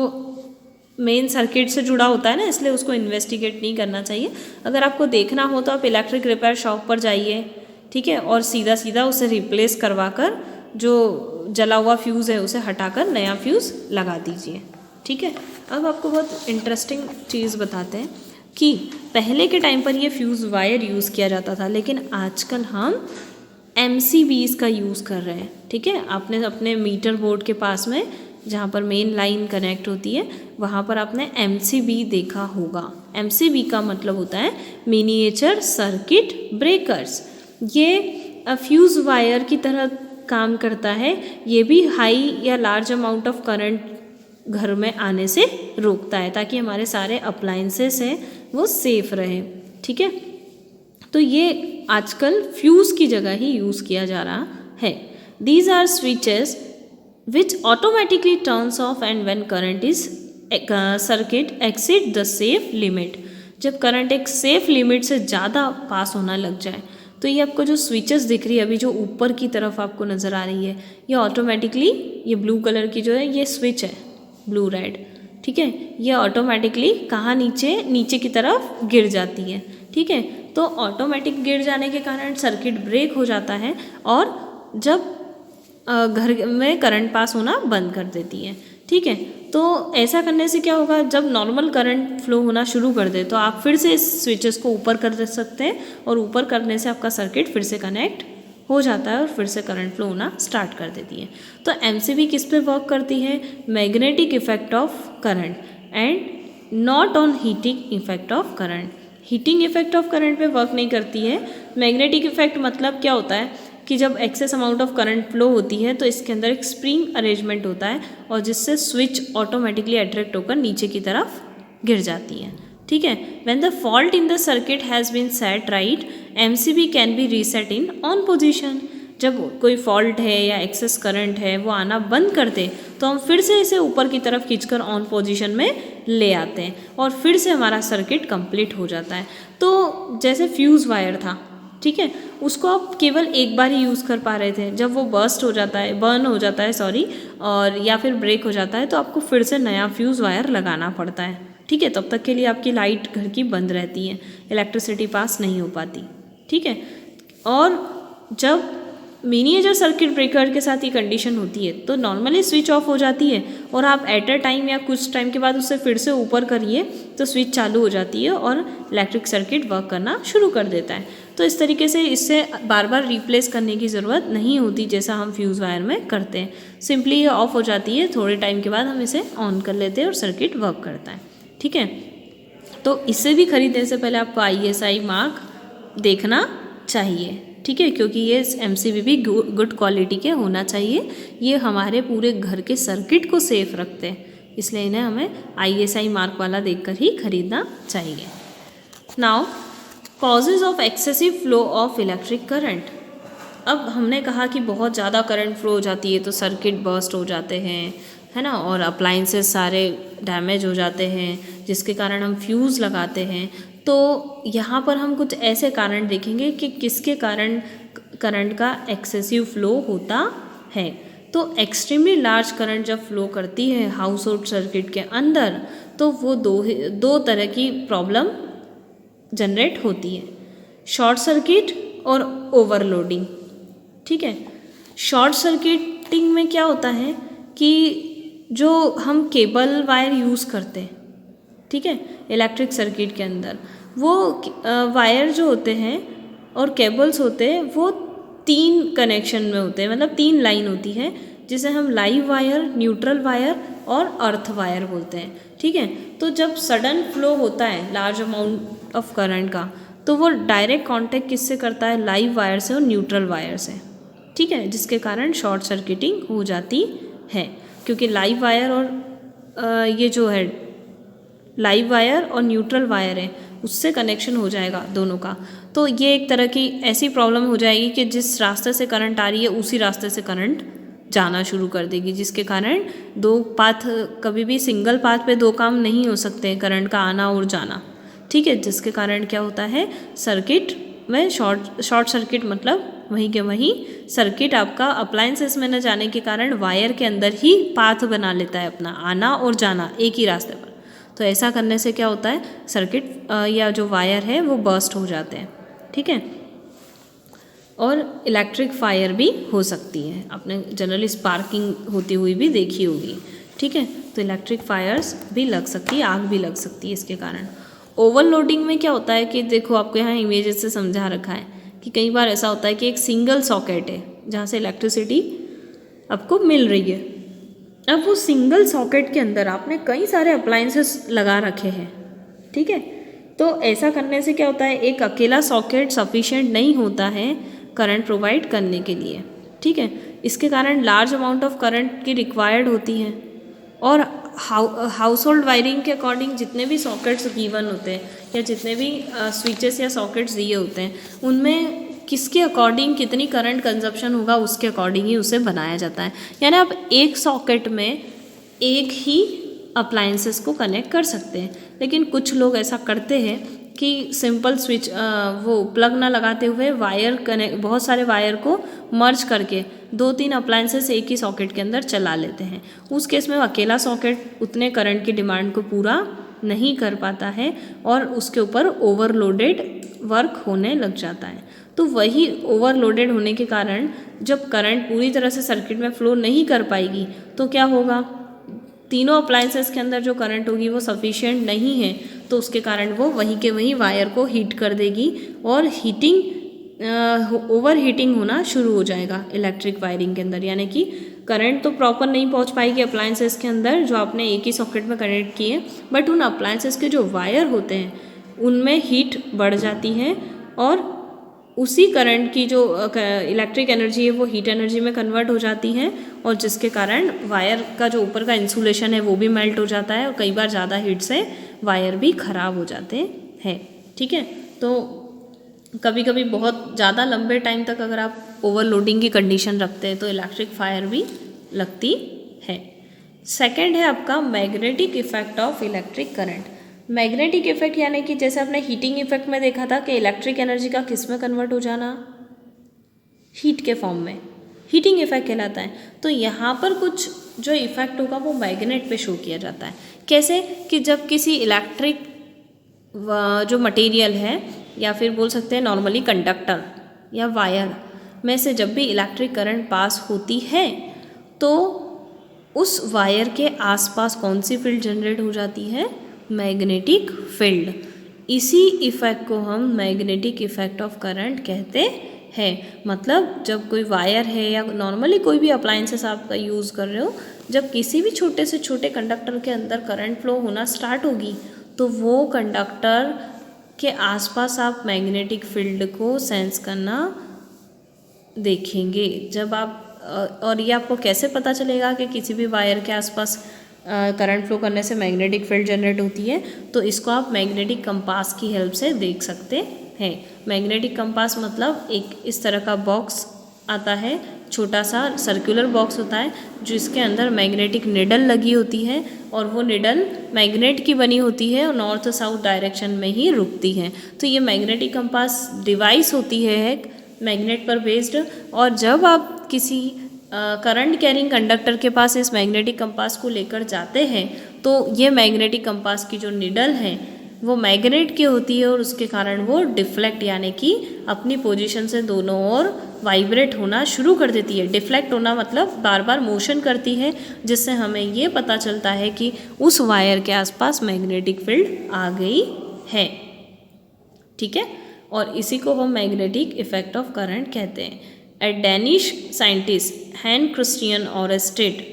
main circuit से जुड़ा होता है ना, इसलिए उसको इन्वेस्टिगेट नहीं करना चाहिए। अगर आपको देखना हो तो आप इलेक्ट्रिक रिपेयर शॉप पर जाइए, ठीक है, और सीधा सीधा उसे रिप्लेस करवा कर जो जला हुआ फ्यूज़ है उसे हटाकर नया फ्यूज़ लगा दीजिए, ठीक है। अब आपको बहुत इंटरेस्टिंग चीज़ बताते हैं कि पहले के टाइम पर ये फ्यूज़ वायर यूज़ किया जाता था, लेकिन आजकल हम MCBs का यूज़ कर रहे हैं, ठीक है। आपने अपने मीटर बोर्ड के पास में जहाँ पर मेन लाइन कनेक्ट होती है वहाँ पर आपने MCB देखा होगा। MCB का मतलब होता है मिनिएचर सर्किट ब्रेकर्स। ये फ्यूज़ वायर की तरह काम करता है, ये भी हाई या लार्ज अमाउंट ऑफ करंट घर में आने से रोकता है ताकि हमारे सारे अप्लाइंसेस हैं वो सेफ रहे, ठीक है। तो ये आजकल फ्यूज़ की जगह ही यूज़ किया जा रहा है। These are switches which automatically turns off and when current is circuit exceed the safe limit। जब करंट एक सेफ लिमिट से ज़्यादा पास होना लग जाए तो ये आपको जो स्विचेस दिख रही है अभी जो ऊपर की तरफ आपको नज़र आ रही है, ये ऑटोमेटिकली, ये ब्लू कलर की जो है ये स्विच है, ब्लू रेड, ठीक है, ये ऑटोमेटिकली कहाँ नीचे की तरफ गिर जाती है, ठीक है। तो ऑटोमेटिक गिर जाने के कारण सर्किट ब्रेक हो जाता है और जब घर में करंट पास होना बंद कर देती है, ठीक है। तो ऐसा करने से क्या होगा, जब नॉर्मल करंट फ्लो होना शुरू कर दे तो आप फिर से इस स्विचेस को ऊपर कर दे सकते हैं और ऊपर करने से आपका सर्किट फिर से कनेक्ट हो जाता है और फिर से करंट फ्लो होना स्टार्ट कर देती है। तो MCB किस पे वर्क करती है, magnetic effect of current and not on heating effect of current. Heating effect of current पे वर्क नहीं करती है। मैग्नेटिक इफेक्ट मतलब क्या होता है कि जब excess amount of current flow होती है तो इसके अंदर एक स्प्रिंग अरेंजमेंट होता है और जिससे स्विच ऑटोमेटिकली अट्रैक्ट होकर नीचे की तरफ गिर जाती है, ठीक है। When the fault in the circuit has been set right, MCB can be reset in on position. जब कोई फॉल्ट है या एक्सेस करंट है वो आना बंद कर दे तो हम फिर से इसे ऊपर की तरफ खींचकर ऑन पोजीशन में ले आते हैं और फिर से हमारा सर्किट कंप्लीट हो जाता है। तो जैसे फ्यूज़ वायर था, ठीक है, उसको आप केवल एक बार ही यूज़ कर पा रहे थे, जब वो बर्न हो जाता है और या फिर ब्रेक हो जाता है तो आपको फिर से नया फ्यूज़ वायर लगाना पड़ता है, ठीक है। तब तक के लिए आपकी लाइट घर की बंद रहती है, इलेक्ट्रिसिटी पास नहीं हो पाती, ठीक है। और जब मिनिएचर सर्किट ब्रेकर के साथ ये कंडीशन होती है तो नॉर्मली स्विच ऑफ हो जाती है और आप एट अ टाइम या कुछ टाइम के बाद उसे फिर से ऊपर करिए तो स्विच चालू हो जाती है और इलेक्ट्रिक सर्किट वर्क करना शुरू कर देता है। तो इस तरीके से इससे बार बार रिप्लेस करने की ज़रूरत नहीं होती जैसा हम फ्यूज़ वायर में करते हैं। सिंपली ये ऑफ हो जाती है, थोड़े टाइम के बाद हम इसे ऑन कर लेते हैं और सर्किट वर्क करता है, ठीक है। तो इसे भी खरीदने से पहले आपको ISI मार्क देखना चाहिए। ठीक है, क्योंकि ये MCB भी गुड क्वालिटी के होना चाहिए। ये हमारे पूरे घर के सर्किट को सेफ रखते हैं, इसलिए इन्हें हमें ISI मार्क वाला देखकर ही खरीदना चाहिए। Now causes of excessive flow of electric current. अब हमने कहा कि बहुत ज़्यादा करंट फ्लो हो जाती है तो सर्किट बर्स्ट हो जाते हैं, है ना, और अप्लाइंसेस सारे डैमेज हो जाते हैं जिसके कारण हम फ्यूज़ लगाते हैं। तो यहाँ पर हम कुछ ऐसे कारण देखेंगे कि किसके कारण करंट का एक्सेसिव फ्लो होता है। तो एक्सट्रीमली लार्ज करंट जब फ्लो करती है हाउस होल्ड सर्किट के अंदर तो वो दो तरह की प्रॉब्लम जनरेट होती है, शॉर्ट सर्किट और ओवरलोडिंग। ठीक है, शॉर्ट सर्किटिंग में क्या होता है कि जो हम केबल वायर यूज़ करते हैं, ठीक है, इलेक्ट्रिक सर्किट के अंदर वो वायर जो होते हैं और केबल्स होते हैं वो 3 कनेक्शन में होते हैं, मतलब 3 लाइन होती है जिसे हम लाइव वायर, न्यूट्रल वायर और अर्थ वायर बोलते हैं। ठीक है, तो जब सडन फ्लो होता है लार्ज अमाउंट ऑफ करंट का तो वो डायरेक्ट कांटेक्ट किससे करता है, लाइव वायर से और न्यूट्रल वायर से। ठीक है, जिसके कारण शॉर्ट सर्किटिंग हो जाती है, क्योंकि लाइव वायर और ये जो है लाइव वायर और न्यूट्रल वायर है उससे कनेक्शन हो जाएगा दोनों का। तो ये एक तरह की ऐसी प्रॉब्लम हो जाएगी कि जिस रास्ते से करंट आ रही है उसी रास्ते से करंट जाना शुरू कर देगी, जिसके कारण 2 पाथ, कभी भी सिंगल पाथ पे 2 काम नहीं हो सकते करंट का आना और जाना। ठीक है, जिसके कारण क्या होता है, सर्किट में शॉर्ट सर्किट मतलब वहीं के वहीं सर्किट आपका अप्लायंसेस में न जाने के कारण वायर के अंदर ही पाथ बना लेता है अपना आना और जाना एक ही रास्ते पर। तो ऐसा करने से क्या होता है, सर्किट या जो वायर है वो बर्स्ट हो जाते हैं। ठीक है, और इलेक्ट्रिक फायर भी हो सकती है, आपने जनरली स्पार्किंग होती हुई भी देखी होगी। ठीक है, तो इलेक्ट्रिक फायर्स भी लग सकती है, आग भी लग सकती है इसके कारण। ओवरलोडिंग में क्या होता है कि देखो आपको यहाँ इमेजेस से समझा रखा है कि कई बार ऐसा होता है कि एक सिंगल सॉकेट है जहाँ से इलेक्ट्रिसिटी आपको मिल रही है। अब वो सिंगल सॉकेट के अंदर आपने कई सारे अप्लायंसेस लगा रखे हैं। ठीक है, तो ऐसा करने से क्या होता है, एक अकेला सॉकेट सफिशिएंट नहीं होता है करंट प्रोवाइड करने के लिए। ठीक है, इसके कारण लार्ज अमाउंट ऑफ करंट की रिक्वायर्ड होती है। और हाउस होल्ड वायरिंग के अकॉर्डिंग जितने भी सॉकेट्स गिवन होते हैं या जितने भी स्विचेस या सॉकेट्स दिए होते हैं उनमें किसके अकॉर्डिंग कितनी करंट कंजप्शन होगा उसके अकॉर्डिंग ही उसे बनाया जाता है। यानी आप एक सॉकेट में एक ही अप्लायंसेस को कनेक्ट कर सकते हैं, लेकिन कुछ लोग ऐसा करते हैं कि सिंपल स्विच वो प्लग ना लगाते हुए बहुत सारे वायर को मर्ज करके 2-3 अप्लायंसेस एक ही सॉकेट के अंदर चला लेते हैं। उस केस में अकेला सॉकेट उतने करंट की डिमांड को पूरा नहीं कर पाता है और उसके ऊपर ओवरलोडेड वर्क होने लग जाता है। तो वही ओवरलोडेड होने के कारण जब करंट पूरी तरह से सर्किट में फ्लो नहीं कर पाएगी तो क्या होगा, तीनों अप्लायंसेस के अंदर जो करंट होगी वो सफिशिएंट नहीं है, तो उसके कारण वो वहीं के वहीं वायर को हीट कर देगी और ओवर हीटिंग होना शुरू हो जाएगा इलेक्ट्रिक वायरिंग के अंदर। यानी कि करंट तो प्रॉपर नहीं पहुंच पाएगी अप्लायंसेस के अंदर जो आपने एक ही सॉकेट में कनेक्ट किए, बट उन अप्लायंसेस के जो वायर होते हैं उनमें हीट बढ़ जाती है और उसी करंट की जो इलेक्ट्रिक एनर्जी है वो हीट एनर्जी में कन्वर्ट हो जाती है और जिसके कारण वायर का जो ऊपर का इंसुलेशन है वो भी मेल्ट हो जाता है और कई बार ज़्यादा हीट से वायर भी ख़राब हो जाते हैं। ठीक है, तो कभी कभी बहुत ज़्यादा लंबे टाइम तक अगर आप ओवरलोडिंग की कंडीशन रखते हैं तो इलेक्ट्रिक फायर भी लगती है। सेकेंड है आपका magnetic effect of electric current. Magnetic effect यानी कि जैसे आपने हीटिंग इफेक्ट में देखा था कि इलेक्ट्रिक एनर्जी का किस में कन्वर्ट हो जाना, हीट के फॉर्म में, हीटिंग इफेक्ट कहलाता है। तो यहाँ पर कुछ जो इफेक्ट होगा वो मैग्नेट पे शो किया जाता है। कैसे कि जब किसी इलेक्ट्रिक जो मटेरियल है या फिर बोल सकते हैं नॉर्मली कंडक्टर या वायर में से जब भी इलेक्ट्रिक करंट पास होती है तो उस वायर के आसपास कौन सी फील्ड जनरेट हो जाती है, मैग्नेटिक फील्ड। इसी इफेक्ट को हम मैग्नेटिक इफेक्ट ऑफ करंट कहते हैं। मतलब जब कोई वायर है या नॉर्मली कोई भी अप्लायंसेस आप यूज़ कर रहे हो, जब किसी भी छोटे से छोटे कंडक्टर के अंदर करंट फ्लो होना स्टार्ट होगी तो वो कंडक्टर के आसपास आप मैग्नेटिक फील्ड को सेंस करना देखेंगे जब आप और ये आपको कैसे पता चलेगा कि किसी भी वायर के आसपास करंट फ्लो करने से मैग्नेटिक फील्ड जनरेट होती है, तो इसको आप मैग्नेटिक कंपास की हेल्प से देख सकते हैं। मैग्नेटिक कंपास मतलब एक इस तरह का बॉक्स आता है, छोटा सा सर्कुलर बॉक्स होता है जिसके अंदर मैग्नेटिक निडल लगी होती है और वो निडल मैग्नेट की बनी होती है और नॉर्थ साउथ डायरेक्शन में ही रुकती है। तो ये मैग्नेटिक कंपास डिवाइस होती है एक मैग्नेट पर बेस्ड, और जब आप किसी करंट कैरिंग कंडक्टर के पास इस मैग्नेटिक कंपास को लेकर जाते हैं तो ये मैग्नेटिक कंपास की जो निडल है वो मैग्नेट की होती है और उसके कारण वो डिफ्लेक्ट यानी कि अपनी पोजीशन से दोनों ओर वाइब्रेट होना शुरू कर देती है। डिफ्लेक्ट होना मतलब बार बार मोशन करती है, जिससे हमें ये पता चलता है कि उस वायर के आसपास मैग्नेटिक फील्ड आ गई है। ठीक है, और इसी को हम मैग्नेटिक इफेक्ट ऑफ करंट कहते हैं। ए डेनिश साइंटिस्ट हैन क्रिस्टियन ऑरेस्टेड,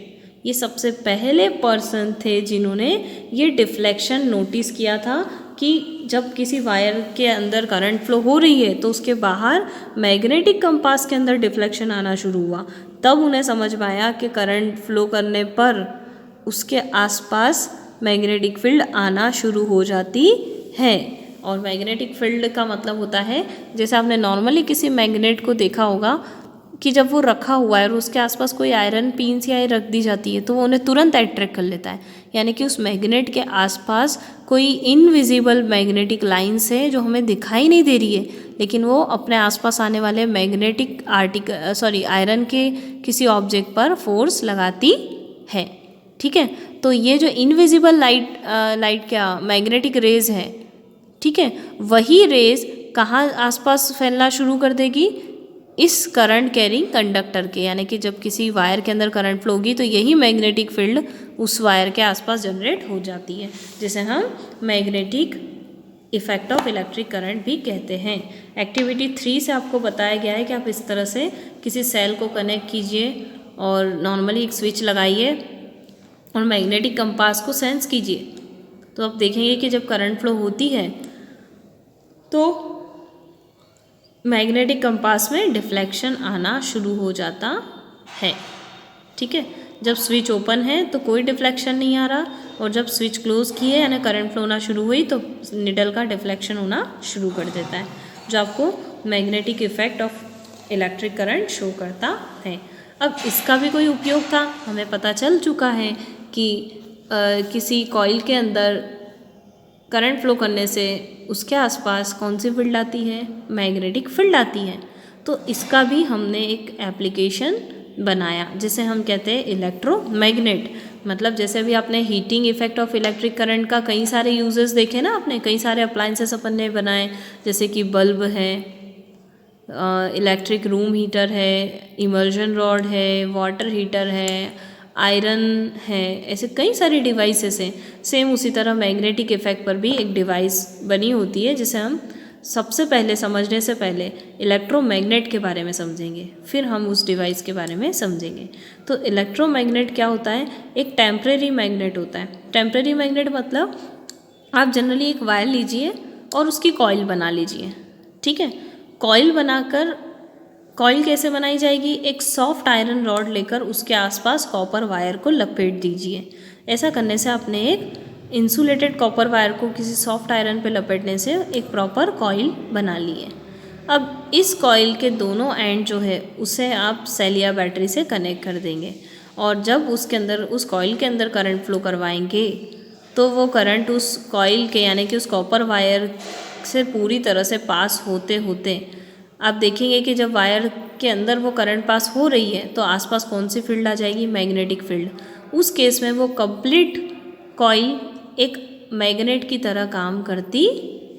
ये सबसे पहले पर्सन थे जिन्होंने ये डिफ्लेक्शन नोटिस किया था कि जब किसी वायर के अंदर करंट फ्लो हो रही है तो उसके बाहर मैग्नेटिक कंपास के अंदर डिफ्लेक्शन आना शुरू हुआ। तब उन्हें समझ में आया कि करंट फ्लो करने पर उसके आसपास मैग्नेटिक फील्ड आना शुरू हो जाती है। और मैग्नेटिक फील्ड का मतलब होता है, जैसे आपने नॉर्मली किसी मैग्नेट को देखा होगा कि जब वो रखा हुआ है और उसके आसपास कोई आयरन पिन्स या रख दी जाती है तो वो उन्हें तुरंत अट्रैक्ट कर लेता है, यानी कि उस मैग्नेट के आसपास कोई इनविजिबल मैग्नेटिक लाइन्स है जो हमें दिखाई नहीं दे रही है, लेकिन वो अपने आसपास आने वाले मैग्नेटिक आयरन के किसी ऑब्जेक्ट पर फोर्स लगाती है। ठीक है, तो ये जो इनविजिबल लाइट क्या मैग्नेटिक रेज है, ठीक है, वही रेज कहाँ आसपास फैलना शुरू कर देगी, इस करंट कैरिंग कंडक्टर के, यानी कि जब किसी वायर के अंदर करंट फ्लो होगी तो यही मैग्नेटिक फील्ड उस वायर के आसपास जनरेट हो जाती है, जिसे हम magnetic effect of electric current भी कहते हैं। एक्टिविटी 3 से आपको बताया गया है कि आप इस तरह से किसी सेल को कनेक्ट कीजिए और नॉर्मली एक स्विच लगाइए और मैग्नेटिक कंपास को सेंस कीजिए, तो आप देखेंगे कि जब करंट फ्लो होती है तो मैग्नेटिक कंपास में डिफ्लेक्शन आना शुरू हो जाता है। ठीक है, जब स्विच ओपन है तो कोई डिफ्लेक्शन नहीं आ रहा, और जब स्विच क्लोज की है यानी करंट फ्लो होना शुरू हुई तो निडल का डिफ्लेक्शन होना शुरू कर देता है, जो आपको magnetic effect of electric current show करता है। अब इसका भी कोई उपयोग था, हमें पता चल चुका है कि किसी कॉइल के अंदर करंट फ्लो करने से उसके आसपास कौन सी फील्ड आती है, मैग्नेटिक फील्ड आती है। तो इसका भी हमने एक एप्लीकेशन बनाया जिसे हम कहते हैं इलेक्ट्रोमैग्नेट। मतलब जैसे अभी आपने heating effect of electric current का कई सारे यूजेस देखे ना, आपने कई सारे अप्लाइंसेस अपन ने बनाए, जैसे कि बल्ब है, इलेक्ट्रिक रूम हीटर है, इमर्जन रॉड है, वाटर हीटर है, आयरन है, ऐसे कई सारे डिवाइसेस हैं। सेम उसी तरह मैग्नेटिक इफेक्ट पर भी एक डिवाइस बनी होती है, जिसे हम सबसे पहले समझने से पहले इलेक्ट्रोमैग्नेट के बारे में समझेंगे, फिर हम उस डिवाइस के बारे में समझेंगे। तो इलेक्ट्रोमैग्नेट क्या होता है, एक टेम्परेरी मैग्नेट होता है। टेम्परेरी मैग्नेट मतलब आप जनरली एक वायर लीजिए और उसकी कॉइल बना लीजिए। ठीक है, कॉइल बनाकर, कॉइल कैसे बनाई जाएगी, एक सॉफ्ट आयरन रॉड लेकर उसके आसपास कॉपर वायर को लपेट दीजिए। ऐसा करने से आपने एक इंसुलेटेड कॉपर वायर को किसी सॉफ्ट आयरन पे लपेटने से एक प्रॉपर कॉइल बना ली है। अब इस कॉइल के दोनों एंड जो है उसे आप सेल या बैटरी से कनेक्ट कर देंगे, और जब उसके अंदर, उस कॉइल के अंदर करंट फ्लो करवाएंगे तो वो करंट उस कॉइल के यानी कि उस कॉपर वायर से पूरी तरह से पास होते होते आप देखेंगे कि जब वायर के अंदर वो करंट पास हो रही है तो आसपास कौन सी फील्ड आ जाएगी, मैग्नेटिक फील्ड। उस केस में वो कंप्लीट कॉइल एक मैग्नेट की तरह काम करती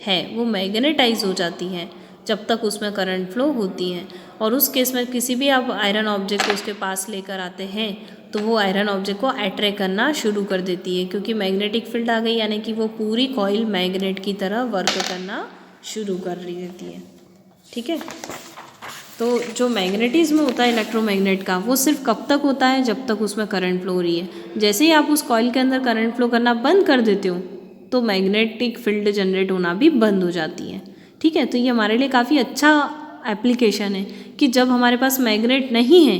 है, वो मैग्नेटाइज हो जाती है जब तक उसमें करंट फ्लो होती है। और उस केस में किसी भी आप आयरन ऑब्जेक्ट को उसके पास लेकर आते हैं तो वो आयरन ऑब्जेक्ट को अट्रैक्ट करना शुरू कर देती है, क्योंकि मैग्नेटिक फील्ड आ गई, यानी कि वो पूरी कॉइल मैग्नेट की तरह वर्क करना शुरू कर रही रहती है। ठीक है, तो जो मैग्नेटिज्म होता है इलेक्ट्रोमैग्नेट का, वो सिर्फ कब तक होता है, जब तक उसमें करंट फ्लो हो रही है। जैसे ही आप उस कॉइल के अंदर करंट फ्लो करना बंद कर देते हो तो मैग्नेटिक फील्ड जनरेट होना भी बंद हो जाती है। ठीक है, तो ये हमारे लिए काफ़ी अच्छा एप्लीकेशन है कि जब हमारे पास मैग्नेट नहीं है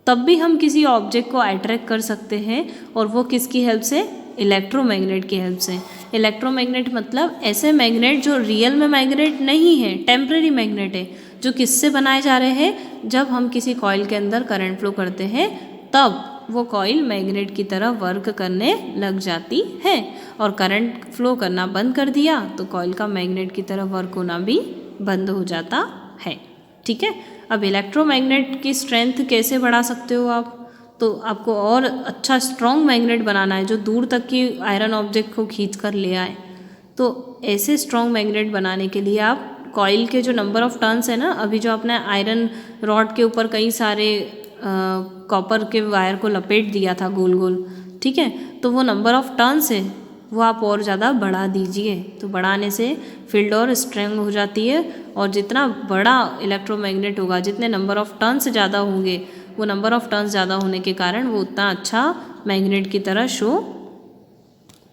तब भी हम किसी ऑब्जेक्ट को अट्रैक्ट कर सकते हैं, और वो किसकी हेल्प से? इलेक्ट्रोमैग्नेट की हेल्प से। इलेक्ट्रोमैग्नेट मतलब ऐसे मैग्नेट जो रियल में मैग्नेट नहीं है, टेम्परेरी मैग्नेट है, जो किससे बनाए जा रहे हैं? जब हम किसी कॉइल के अंदर करंट फ्लो करते हैं तब वो कॉइल मैग्नेट की तरह वर्क करने लग जाती है, और करंट फ्लो करना बंद कर दिया तो कॉइल का मैग्नेट की तरह वर्क होना भी बंद हो जाता है। ठीक है, अब इलेक्ट्रोमैग्नेट की स्ट्रेंथ कैसे बढ़ा सकते हो आप? तो आपको और अच्छा स्ट्रॉन्ग मैग्नेट बनाना है जो दूर तक की आयरन ऑब्जेक्ट को खींच कर ले आए। तो ऐसे स्ट्रॉन्ग मैग्नेट बनाने के लिए आप कॉइल के जो नंबर ऑफ टर्न्स है ना, अभी जो आपने आयरन रॉड के ऊपर कई सारे कॉपर के वायर को लपेट दिया था गोल गोल, ठीक है, तो वो नंबर ऑफ टर्न्स है वो आप और ज़्यादा बढ़ा दीजिए। तो बढ़ाने से फील्ड और स्ट्रेंथ हो जाती है, और जितना बड़ा इलेक्ट्रोमैग्नेट होगा, जितने नंबर ऑफ टर्न्स ज़्यादा होंगे, वो नंबर ऑफ टर्न्स ज़्यादा होने के कारण वो उतना अच्छा मैग्नेट की तरह शो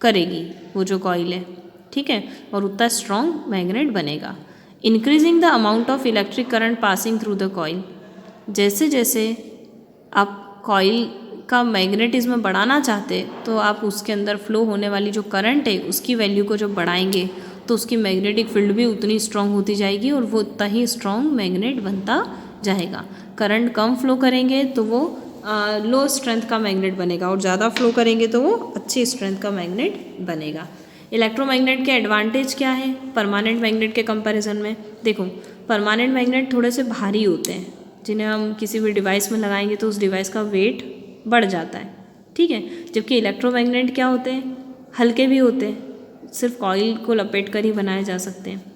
करेगी वो जो कॉइल है। ठीक है, और उतना स्ट्रॉन्ग मैग्नेट बनेगा। Increasing the amount of electric current passing through the coil, जैसे जैसे आप कॉइल का मैग्नेटिज्म बढ़ाना चाहते तो आप उसके अंदर फ्लो होने वाली जो करंट है उसकी वैल्यू को जब बढ़ाएंगे तो उसकी मैग्नेटिक फील्ड भी उतनी स्ट्रांग होती जाएगी और वो उतना ही स्ट्रांग मैग्नेट बनता जाएगा। करंट कम फ्लो करेंगे तो वो लो स्ट्रेंथ का मैग्नेट बनेगा, और ज़्यादा फ्लो करेंगे तो वो अच्छी स्ट्रेंथ का मैग्नेट बनेगा। इलेक्ट्रोमैग्नेट के एडवांटेज क्या है परमानेंट मैग्नेट के कंपैरिजन में? देखो, परमानेंट मैग्नेट थोड़े से भारी होते हैं, जिन्हें हम किसी भी डिवाइस में लगाएंगे तो उस डिवाइस का वेट बढ़ जाता है। ठीक है, जबकि इलेक्ट्रोमैग्नेट क्या होते हैं? हल्के भी होते हैं, सिर्फ कॉइल को लपेट कर ही बनाए जा सकते हैं।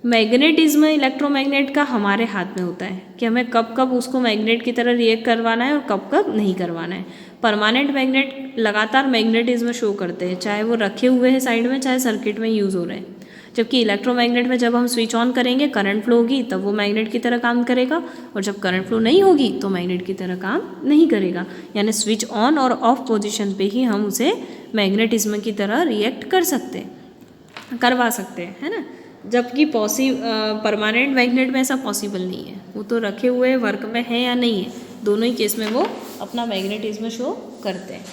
मैग्नेटिज्म इलेक्ट्रोमैग्नेट का हमारे हाथ में होता है कि हमें कब कब उसको मैग्नेट की तरह रिएक्ट करवाना है और कब कब नहीं करवाना है। परमानेंट मैग्नेट लगातार मैग्नेटिज्म शो करते हैं, चाहे वो रखे हुए हैं साइड में, चाहे सर्किट में यूज़ हो रहे हैं। जबकि इलेक्ट्रोमैग्नेट में जब हम स्विच ऑन करेंगे, करंट फ्लो होगी, तब वो मैग्नेट की तरह काम करेगा, और जब करंट फ्लो नहीं होगी तो मैग्नेट की तरह काम नहीं करेगा। यानी स्विच ऑन और ऑफ पोजीशन पे ही हम उसे मैग्नेटिज्म की तरह रिएक्ट करवा सकते हैं, है ना। जबकि परमानेंट मैग्नेट में ऐसा पॉसिबल नहीं है, वो तो रखे हुए वर्क में है या नहीं है, दोनों ही केस में वो अपना मैग्नेटिज्म शो करते हैं।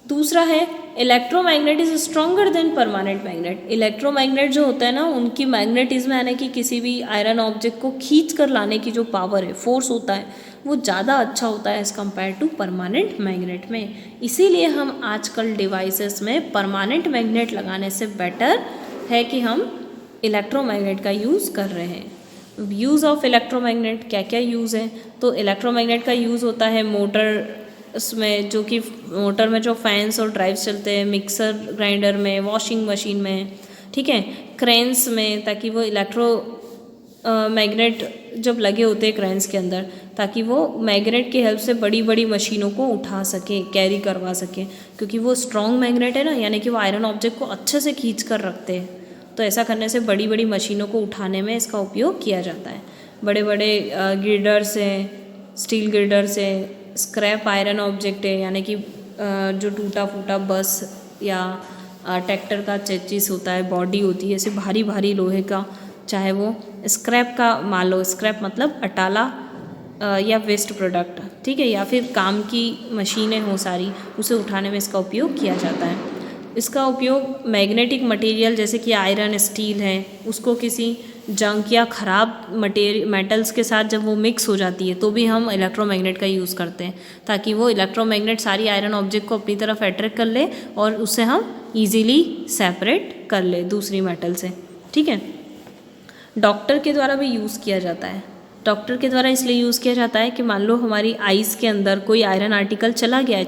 दूसरा है electromagnet is stronger than permanent magnet. Electromagnet जो होता है ना, उनकी मैग्नेटिज्म यानी कि किसी भी आयरन ऑब्जेक्ट को खींच कर लाने की जो पावर है, फोर्स होता है, वो ज़्यादा अच्छा होता है as compare to permanent magnet में। इसीलिए हम आजकल डिवाइसेस में परमानेंट मैग्नेट लगाने से बेटर है कि हम इलेक्ट्रोमैग्नेट का यूज़ कर रहे हैं। यूज़ ऑफ इलेक्ट्रोमैग्नेट क्या क्या यूज़ है? तो इलेक्ट्रोमैग्नेट का यूज़ होता है मोटर उसमें, जो कि मोटर में जो फैंस और ड्राइव्स चलते हैं, मिक्सर ग्राइंडर में, वॉशिंग मशीन में, ठीक है, क्रेन्स में, ताकि वो मैग्नेट जब लगे होते हैं क्रेन्स के अंदर, ताकि वो मैग्नेट की हेल्प से बड़ी बड़ी मशीनों को उठा सके, कैरी करवा सके, क्योंकि वो स्ट्रॉन्ग मैग्नेट है ना, यानी कि वो आयरन ऑब्जेक्ट को अच्छे से खींच कर रखते हैं। तो ऐसा करने से बड़ी बड़ी मशीनों को उठाने में इसका उपयोग किया जाता है। बड़े बड़े गिर्डर्स हैं, स्टील गिर्डर्स हैं, स्क्रैप आयरन ऑब्जेक्ट है, यानी कि जो टूटा फूटा बस या ट्रैक्टर का चेचिस होता है, बॉडी होती है, ऐसे भारी भारी लोहे का, चाहे वो स्क्रैप का मान लो, स्क्रैप मतलब अटाला या वेस्ट प्रोडक्ट, ठीक है, या फिर काम की मशीनें हो सारी, उसे उठाने में इसका उपयोग किया जाता है। इसका उपयोग मैग्नेटिक मटेरियल जैसे कि आयरन, स्टील है, उसको किसी जंक या ख़राब मेटल्स के साथ जब वो मिक्स हो जाती है तो भी हम इलेक्ट्रोमैग्नेट का यूज़ करते हैं, ताकि वो इलेक्ट्रोमैग्नेट सारी आयरन ऑब्जेक्ट को अपनी तरफ अट्रैक्ट कर ले और उससे हम ईजीली सेपरेट कर ले दूसरी मेटल से। ठीक है, डॉक्टर के द्वारा भी यूज़ किया जाता है। डॉक्टर के द्वारा इसलिए यूज़ किया जाता है कि मान लो हमारी आइज़ के अंदर कोई आयरन आर्टिकल चला गया है,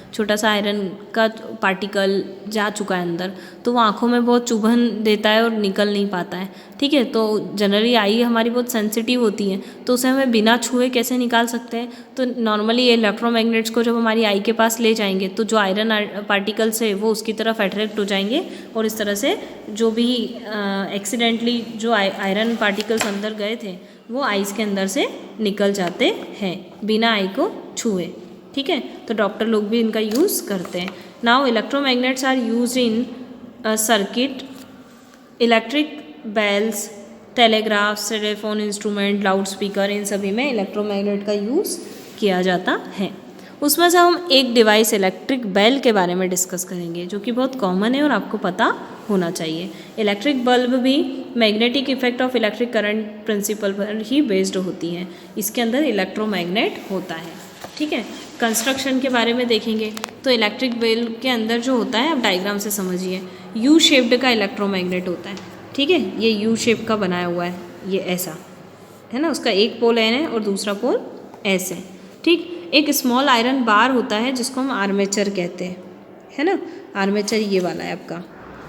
छोटा सा आयरन का पार्टिकल जा चुका है अंदर, तो वो आँखों में बहुत चुभन देता है और निकल नहीं पाता है। ठीक है, तो जनरली आई हमारी बहुत सेंसिटिव होती है, तो उसे हमें बिना छुए कैसे निकाल सकते हैं? तो नॉर्मली इलेक्ट्रोमैग्नेट्स को जब हमारी आई के पास ले जाएंगे तो जो आयरन पार्टिकल्स है वो उसकी तरफ अट्रैक्ट हो जाएंगे, और इस तरह से जो भी एक्सीडेंटली जो आयरन पार्टिकल्स अंदर गए थे वो आइज़ के अंदर से निकल जाते हैं बिना आई को छुए। ठीक है, तो डॉक्टर लोग भी इनका यूज़ करते हैं। Now electromagnets are used in circuit, electric bells, telegraph, telephone instrument, loud speaker, इन सभी में इलेक्ट्रोमैग्नेट का यूज़ किया जाता है। उसमें से हम एक डिवाइस इलेक्ट्रिक बेल के बारे में डिस्कस करेंगे जो कि बहुत कॉमन है और आपको पता होना चाहिए। इलेक्ट्रिक बल्ब भी magnetic effect of electric current principle पर ही बेस्ड होती है। इसके अंदर इलेक्ट्रोमैग्नेट होता है। ठीक है, कंस्ट्रक्शन के बारे में देखेंगे तो इलेक्ट्रिक बेल के अंदर जो होता है, आप डायग्राम से समझिए, यू शेप्ड का इलेक्ट्रोमैग्नेट होता है। ठीक है, ये यू शेप का बनाया हुआ है, ये ऐसा है ना, उसका एक पोल एन है और दूसरा पोल एस है। ठीक, एक स्मॉल आयरन बार होता है जिसको हम आर्मेचर कहते हैं, है ना। आर्मेचर ये वाला है आपका,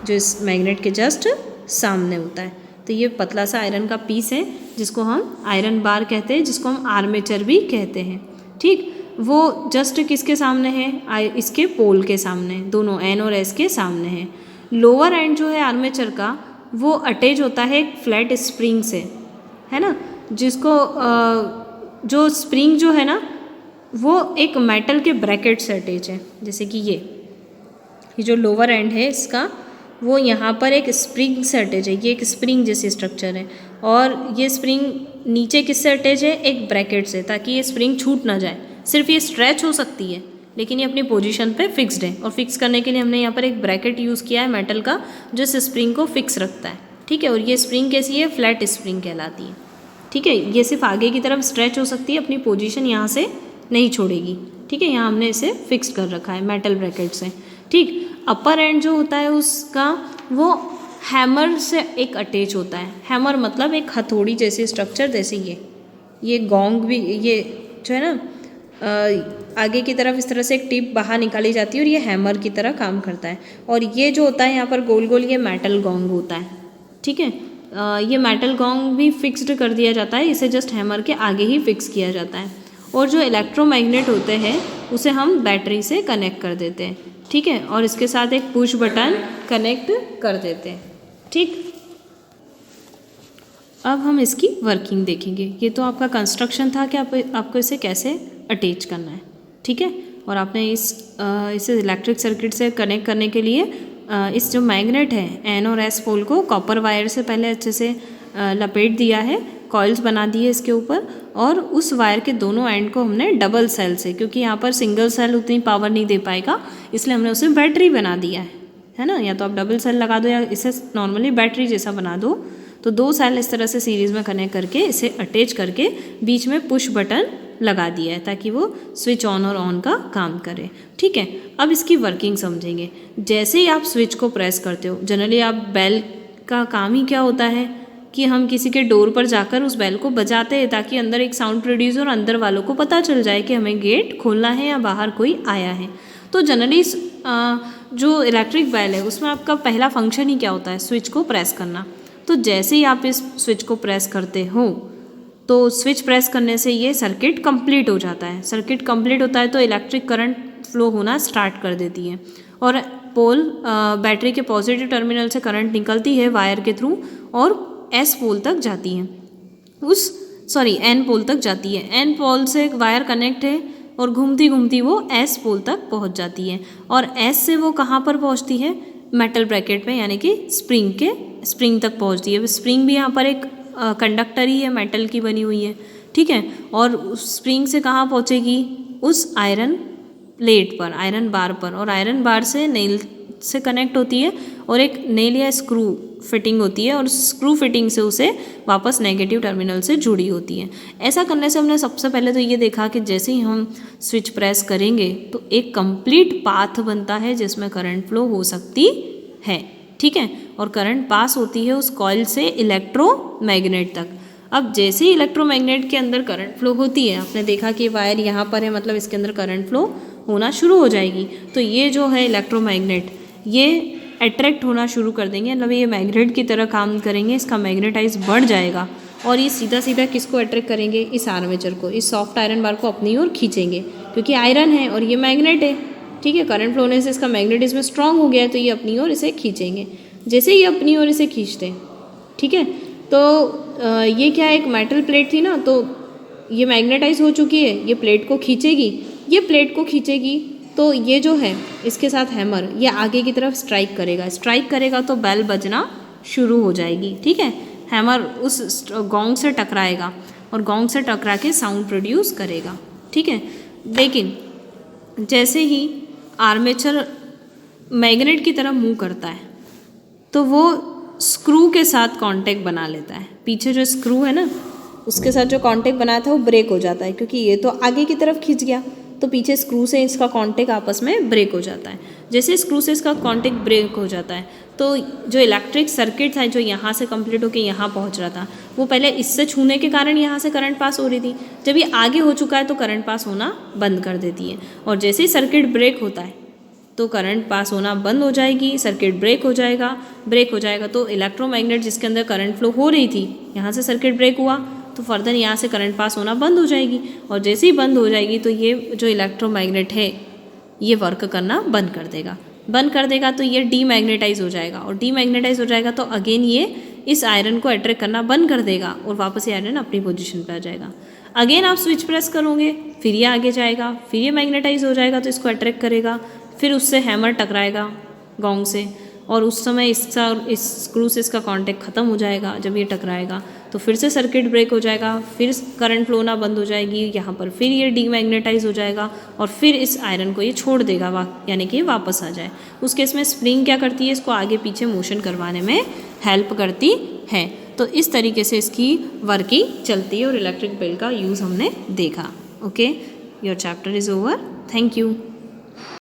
जो इस मैग्नेट के जस्ट सामने होता है। तो ये पतला सा आयरन का पीस है जिसको हम आयरन बार कहते हैं, जिसको हम आर्मेचर भी कहते हैं। ठीक, वो जस्ट किसके सामने है, इसके पोल के सामने, दोनों एन और एस के सामने है। लोअर एंड जो है आर्मेचर का, वो अटैच होता है एक फ्लैट स्प्रिंग से, है ना, जिसको जो स्प्रिंग जो है ना, वो एक मेटल के ब्रैकेट से अटैच है। जैसे कि ये जो लोअर एंड है इसका, वो यहाँ पर एक स्प्रिंग से अटैच है। ये एक स्प्रिंग जैसी स्ट्रक्चर है और ये स्प्रिंग नीचे किससे अटैच है, एक ब्रैकेट से, ताकि ये स्प्रिंग छूट ना जाए। सिर्फ ये स्ट्रेच हो सकती है लेकिन ये अपनी पोजीशन पे फिक्स्ड है, और फिक्स करने के लिए हमने यहाँ पर एक ब्रैकेट यूज़ किया है मेटल का, जो इस स्प्रिंग को फिक्स रखता है। ठीक है, और ये स्प्रिंग कैसी है, फ्लैट स्प्रिंग कहलाती है। ठीक है, ये सिर्फ आगे की तरफ स्ट्रेच हो सकती है, अपनी पोजीशन यहाँ से नहीं छोड़ेगी। ठीक है, यहाँ हमने इसे फिक्स कर रखा है मेटल ब्रैकेट से। ठीक, अपर एंड जो होता है उसका, वो हैमर से एक अटैच होता है। हैमर मतलब एक हथौड़ी जैसी स्ट्रक्चर, जैसे ये गोंग भी, ये जो है ना, आगे की तरफ इस तरह से एक टिप बाहर निकाली जाती है और ये हैमर की तरह काम करता है। और ये जो होता है यहाँ पर गोल गोल, ये मेटल गोंग होता है। ठीक है, ये मेटल गोंग भी फिक्स्ड कर दिया जाता है, इसे जस्ट हैमर के आगे ही फिक्स किया जाता है। और जो इलेक्ट्रोमैग्नेट होते हैं उसे हम बैटरी से कनेक्ट कर देते हैं। ठीक है, और इसके साथ एक पुश बटन कनेक्ट कर देते हैं। ठीक, अब हम इसकी वर्किंग देखेंगे। ये तो आपका कंस्ट्रक्शन था कि आपको इसे कैसे अटैच करना है। ठीक है, और आपने इसे इलेक्ट्रिक सर्किट से कनेक्ट करने के लिए इस जो मैग्नेट है एन और एस पोल को कॉपर वायर से पहले अच्छे से लपेट दिया है, कॉइल्स बना दिए इसके ऊपर, और उस वायर के दोनों एंड को हमने डबल सेल से, क्योंकि यहाँ पर सिंगल सेल उतनी पावर नहीं दे पाएगा, इसलिए हमने उसे बैटरी बना दिया है ना। या तो आप डबल सेल लगा दो या इसे नॉर्मली बैटरी जैसा बना दो। तो दो सेल इस तरह से सीरीज़ में कनेक्ट करके इसे अटैच करके बीच में पुश बटन लगा दिया है ताकि वो स्विच ऑन और ऑन का काम करे। ठीक है, अब इसकी वर्किंग समझेंगे। जैसे ही आप स्विच को प्रेस करते हो, जनरली आप बेल का काम ही क्या होता है कि हम किसी के डोर पर जाकर उस बेल को बजाते हैं ताकि अंदर एक साउंड प्रोड्यूस और अंदर वालों को पता चल जाए कि हमें गेट खोलना है या बाहर कोई आया है। तो जनरली जो इलेक्ट्रिक बेल है उसमें आपका पहला फंक्शन ही क्या होता है, स्विच को प्रेस करना। तो जैसे ही आप इस स्विच को प्रेस करते हो तो स्विच प्रेस करने से ये सर्किट कंप्लीट हो जाता है। सर्किट कंप्लीट होता है तो इलेक्ट्रिक करंट फ्लो होना स्टार्ट कर देती है और पोल बैटरी के पॉजिटिव टर्मिनल से करंट निकलती है वायर के थ्रू और एस पोल तक जाती है, एन पोल तक जाती है। एन पोल से एक वायर कनेक्ट है और घूमती घूमती वो एस पोल तक पहुंच जाती है और एस से वो कहाँ पर पहुंचती है, मेटल ब्रैकेट में, यानी कि स्प्रिंग तक पहुंचती है। स्प्रिंग भी यहाँ पर एक कंडक्टर ही है, मेटल की बनी हुई है। ठीक है, और उस स्प्रिंग से कहाँ पहुँचेगी, उस आयरन प्लेट पर, आयरन बार पर, और आयरन बार से नेल से कनेक्ट होती है और एक नेल या स्क्रू फिटिंग होती है और स्क्रू फिटिंग से उसे वापस नेगेटिव टर्मिनल से जुड़ी होती है। ऐसा करने से हमने सबसे पहले तो ये देखा कि जैसे ही हम स्विच प्रेस करेंगे तो एक कंप्लीट पाथ बनता है जिसमें करंट फ्लो हो सकती है। ठीक है, और करंट पास होती है उस कॉइल से इलेक्ट्रोमैग्नेट तक। अब जैसे ही इलेक्ट्रोमैग्नेट के अंदर करंट फ्लो होती है, आपने देखा कि वायर यहाँ पर है, मतलब इसके अंदर करंट फ्लो होना शुरू हो जाएगी। तो ये जो है इलेक्ट्रोमैग्नेट, ये अट्रैक्ट होना शुरू कर देंगे, मतलब ये मैग्नेट की तरह काम करेंगे, इसका मैग्नेटाइज बढ़ जाएगा और ये सीधा सीधा किसको अट्रैक्ट करेंगे, इस आर्मेचर को, इस सॉफ्ट आयरन बार को अपनी ओर खींचेंगे क्योंकि आयरन है और ये मैग्नेट है। ठीक है, करंट फ्लो होने से इसका मैग्नेटिज्म स्ट्रांग हो गया है तो ये अपनी ओर इसे खींचेंगे। जैसे ही अपनी ओर इसे खींचते हैं, ठीक है, तो ये क्या है, एक मेटल प्लेट थी ना, तो ये मैग्नेटाइज हो चुकी है, ये प्लेट को खींचेगी, ये प्लेट को खींचेगी तो ये जो है इसके साथ हैमर ये आगे की तरफ स्ट्राइक करेगा तो बेल बजना शुरू हो जाएगी। ठीक है, हैमर उस गोंग से टकराएगा और गोंग से टकरा के साउंड प्रोड्यूस करेगा, ठीक है। लेकिन जैसे ही आर्मेचर मैग्नेट की तरफ मूव करता है तो वो स्क्रू के साथ कांटेक्ट बना लेता है। पीछे जो स्क्रू है ना उसके साथ जो कांटेक्ट बनाया था वो ब्रेक हो जाता है, क्योंकि ये तो आगे की तरफ खींच गया तो पीछे स्क्रू से इसका कांटेक्ट आपस में ब्रेक हो जाता है। जैसे स्क्रू से इसका कांटेक्ट ब्रेक हो जाता है तो जो इलेक्ट्रिक सर्किट था जो यहाँ से कंप्लीट होकर यहाँ पहुँच रहा था वो पहले इससे छूने के कारण यहाँ से करंट पास हो रही थी, जब ये आगे हो चुका है तो करंट पास होना बंद कर देती है। और जैसे ही सर्किट ब्रेक होता है तो करंट पास होना बंद हो जाएगी, सर्किट ब्रेक हो जाएगा तो इलेक्ट्रोमैग्नेट जिसके अंदर करंट फ्लो हो रही थी यहाँ से सर्किट ब्रेक हुआ तो फर्दर यहाँ से करंट पास होना बंद हो जाएगी। और जैसे ही बंद हो जाएगी तो ये जो इलेक्ट्रोमैग्नेट है ये वर्क करना बंद कर देगा तो ये डीमैग्नेटाइज हो जाएगा, और डीमैग्नेटाइज हो जाएगा तो अगेन ये इस आयरन को अट्रैक्ट करना बंद कर देगा और वापस ये आयरन अपनी पोजीशन पे आ जाएगा। अगेन आप स्विच प्रेस करोगे फिर ये आगे जाएगा, फिर ये मैग्नेटाइज हो जाएगा तो इसको अट्रैक्ट करेगा, फिर उससे हैमर टकराएगा गोंग से और उस समय इस स्क्रू से इसका कांटेक्ट ख़त्म हो जाएगा। जब ये टकराएगा तो फिर से सर्किट ब्रेक हो जाएगा, फिर करंट फ्लो होना बंद हो जाएगी, यहाँ पर फिर ये डीमैग्नेटाइज हो जाएगा और फिर इस आयरन को ये छोड़ देगा, यानी कि वापस आ जाए। उस केस में स्प्रिंग क्या करती है, इसको आगे पीछे मोशन करवाने में हेल्प करती है। तो इस तरीके से इसकी वर्किंग चलती है और इलेक्ट्रिक बेल का यूज़ हमने देखा। Okay, your chapter is over. Thank you.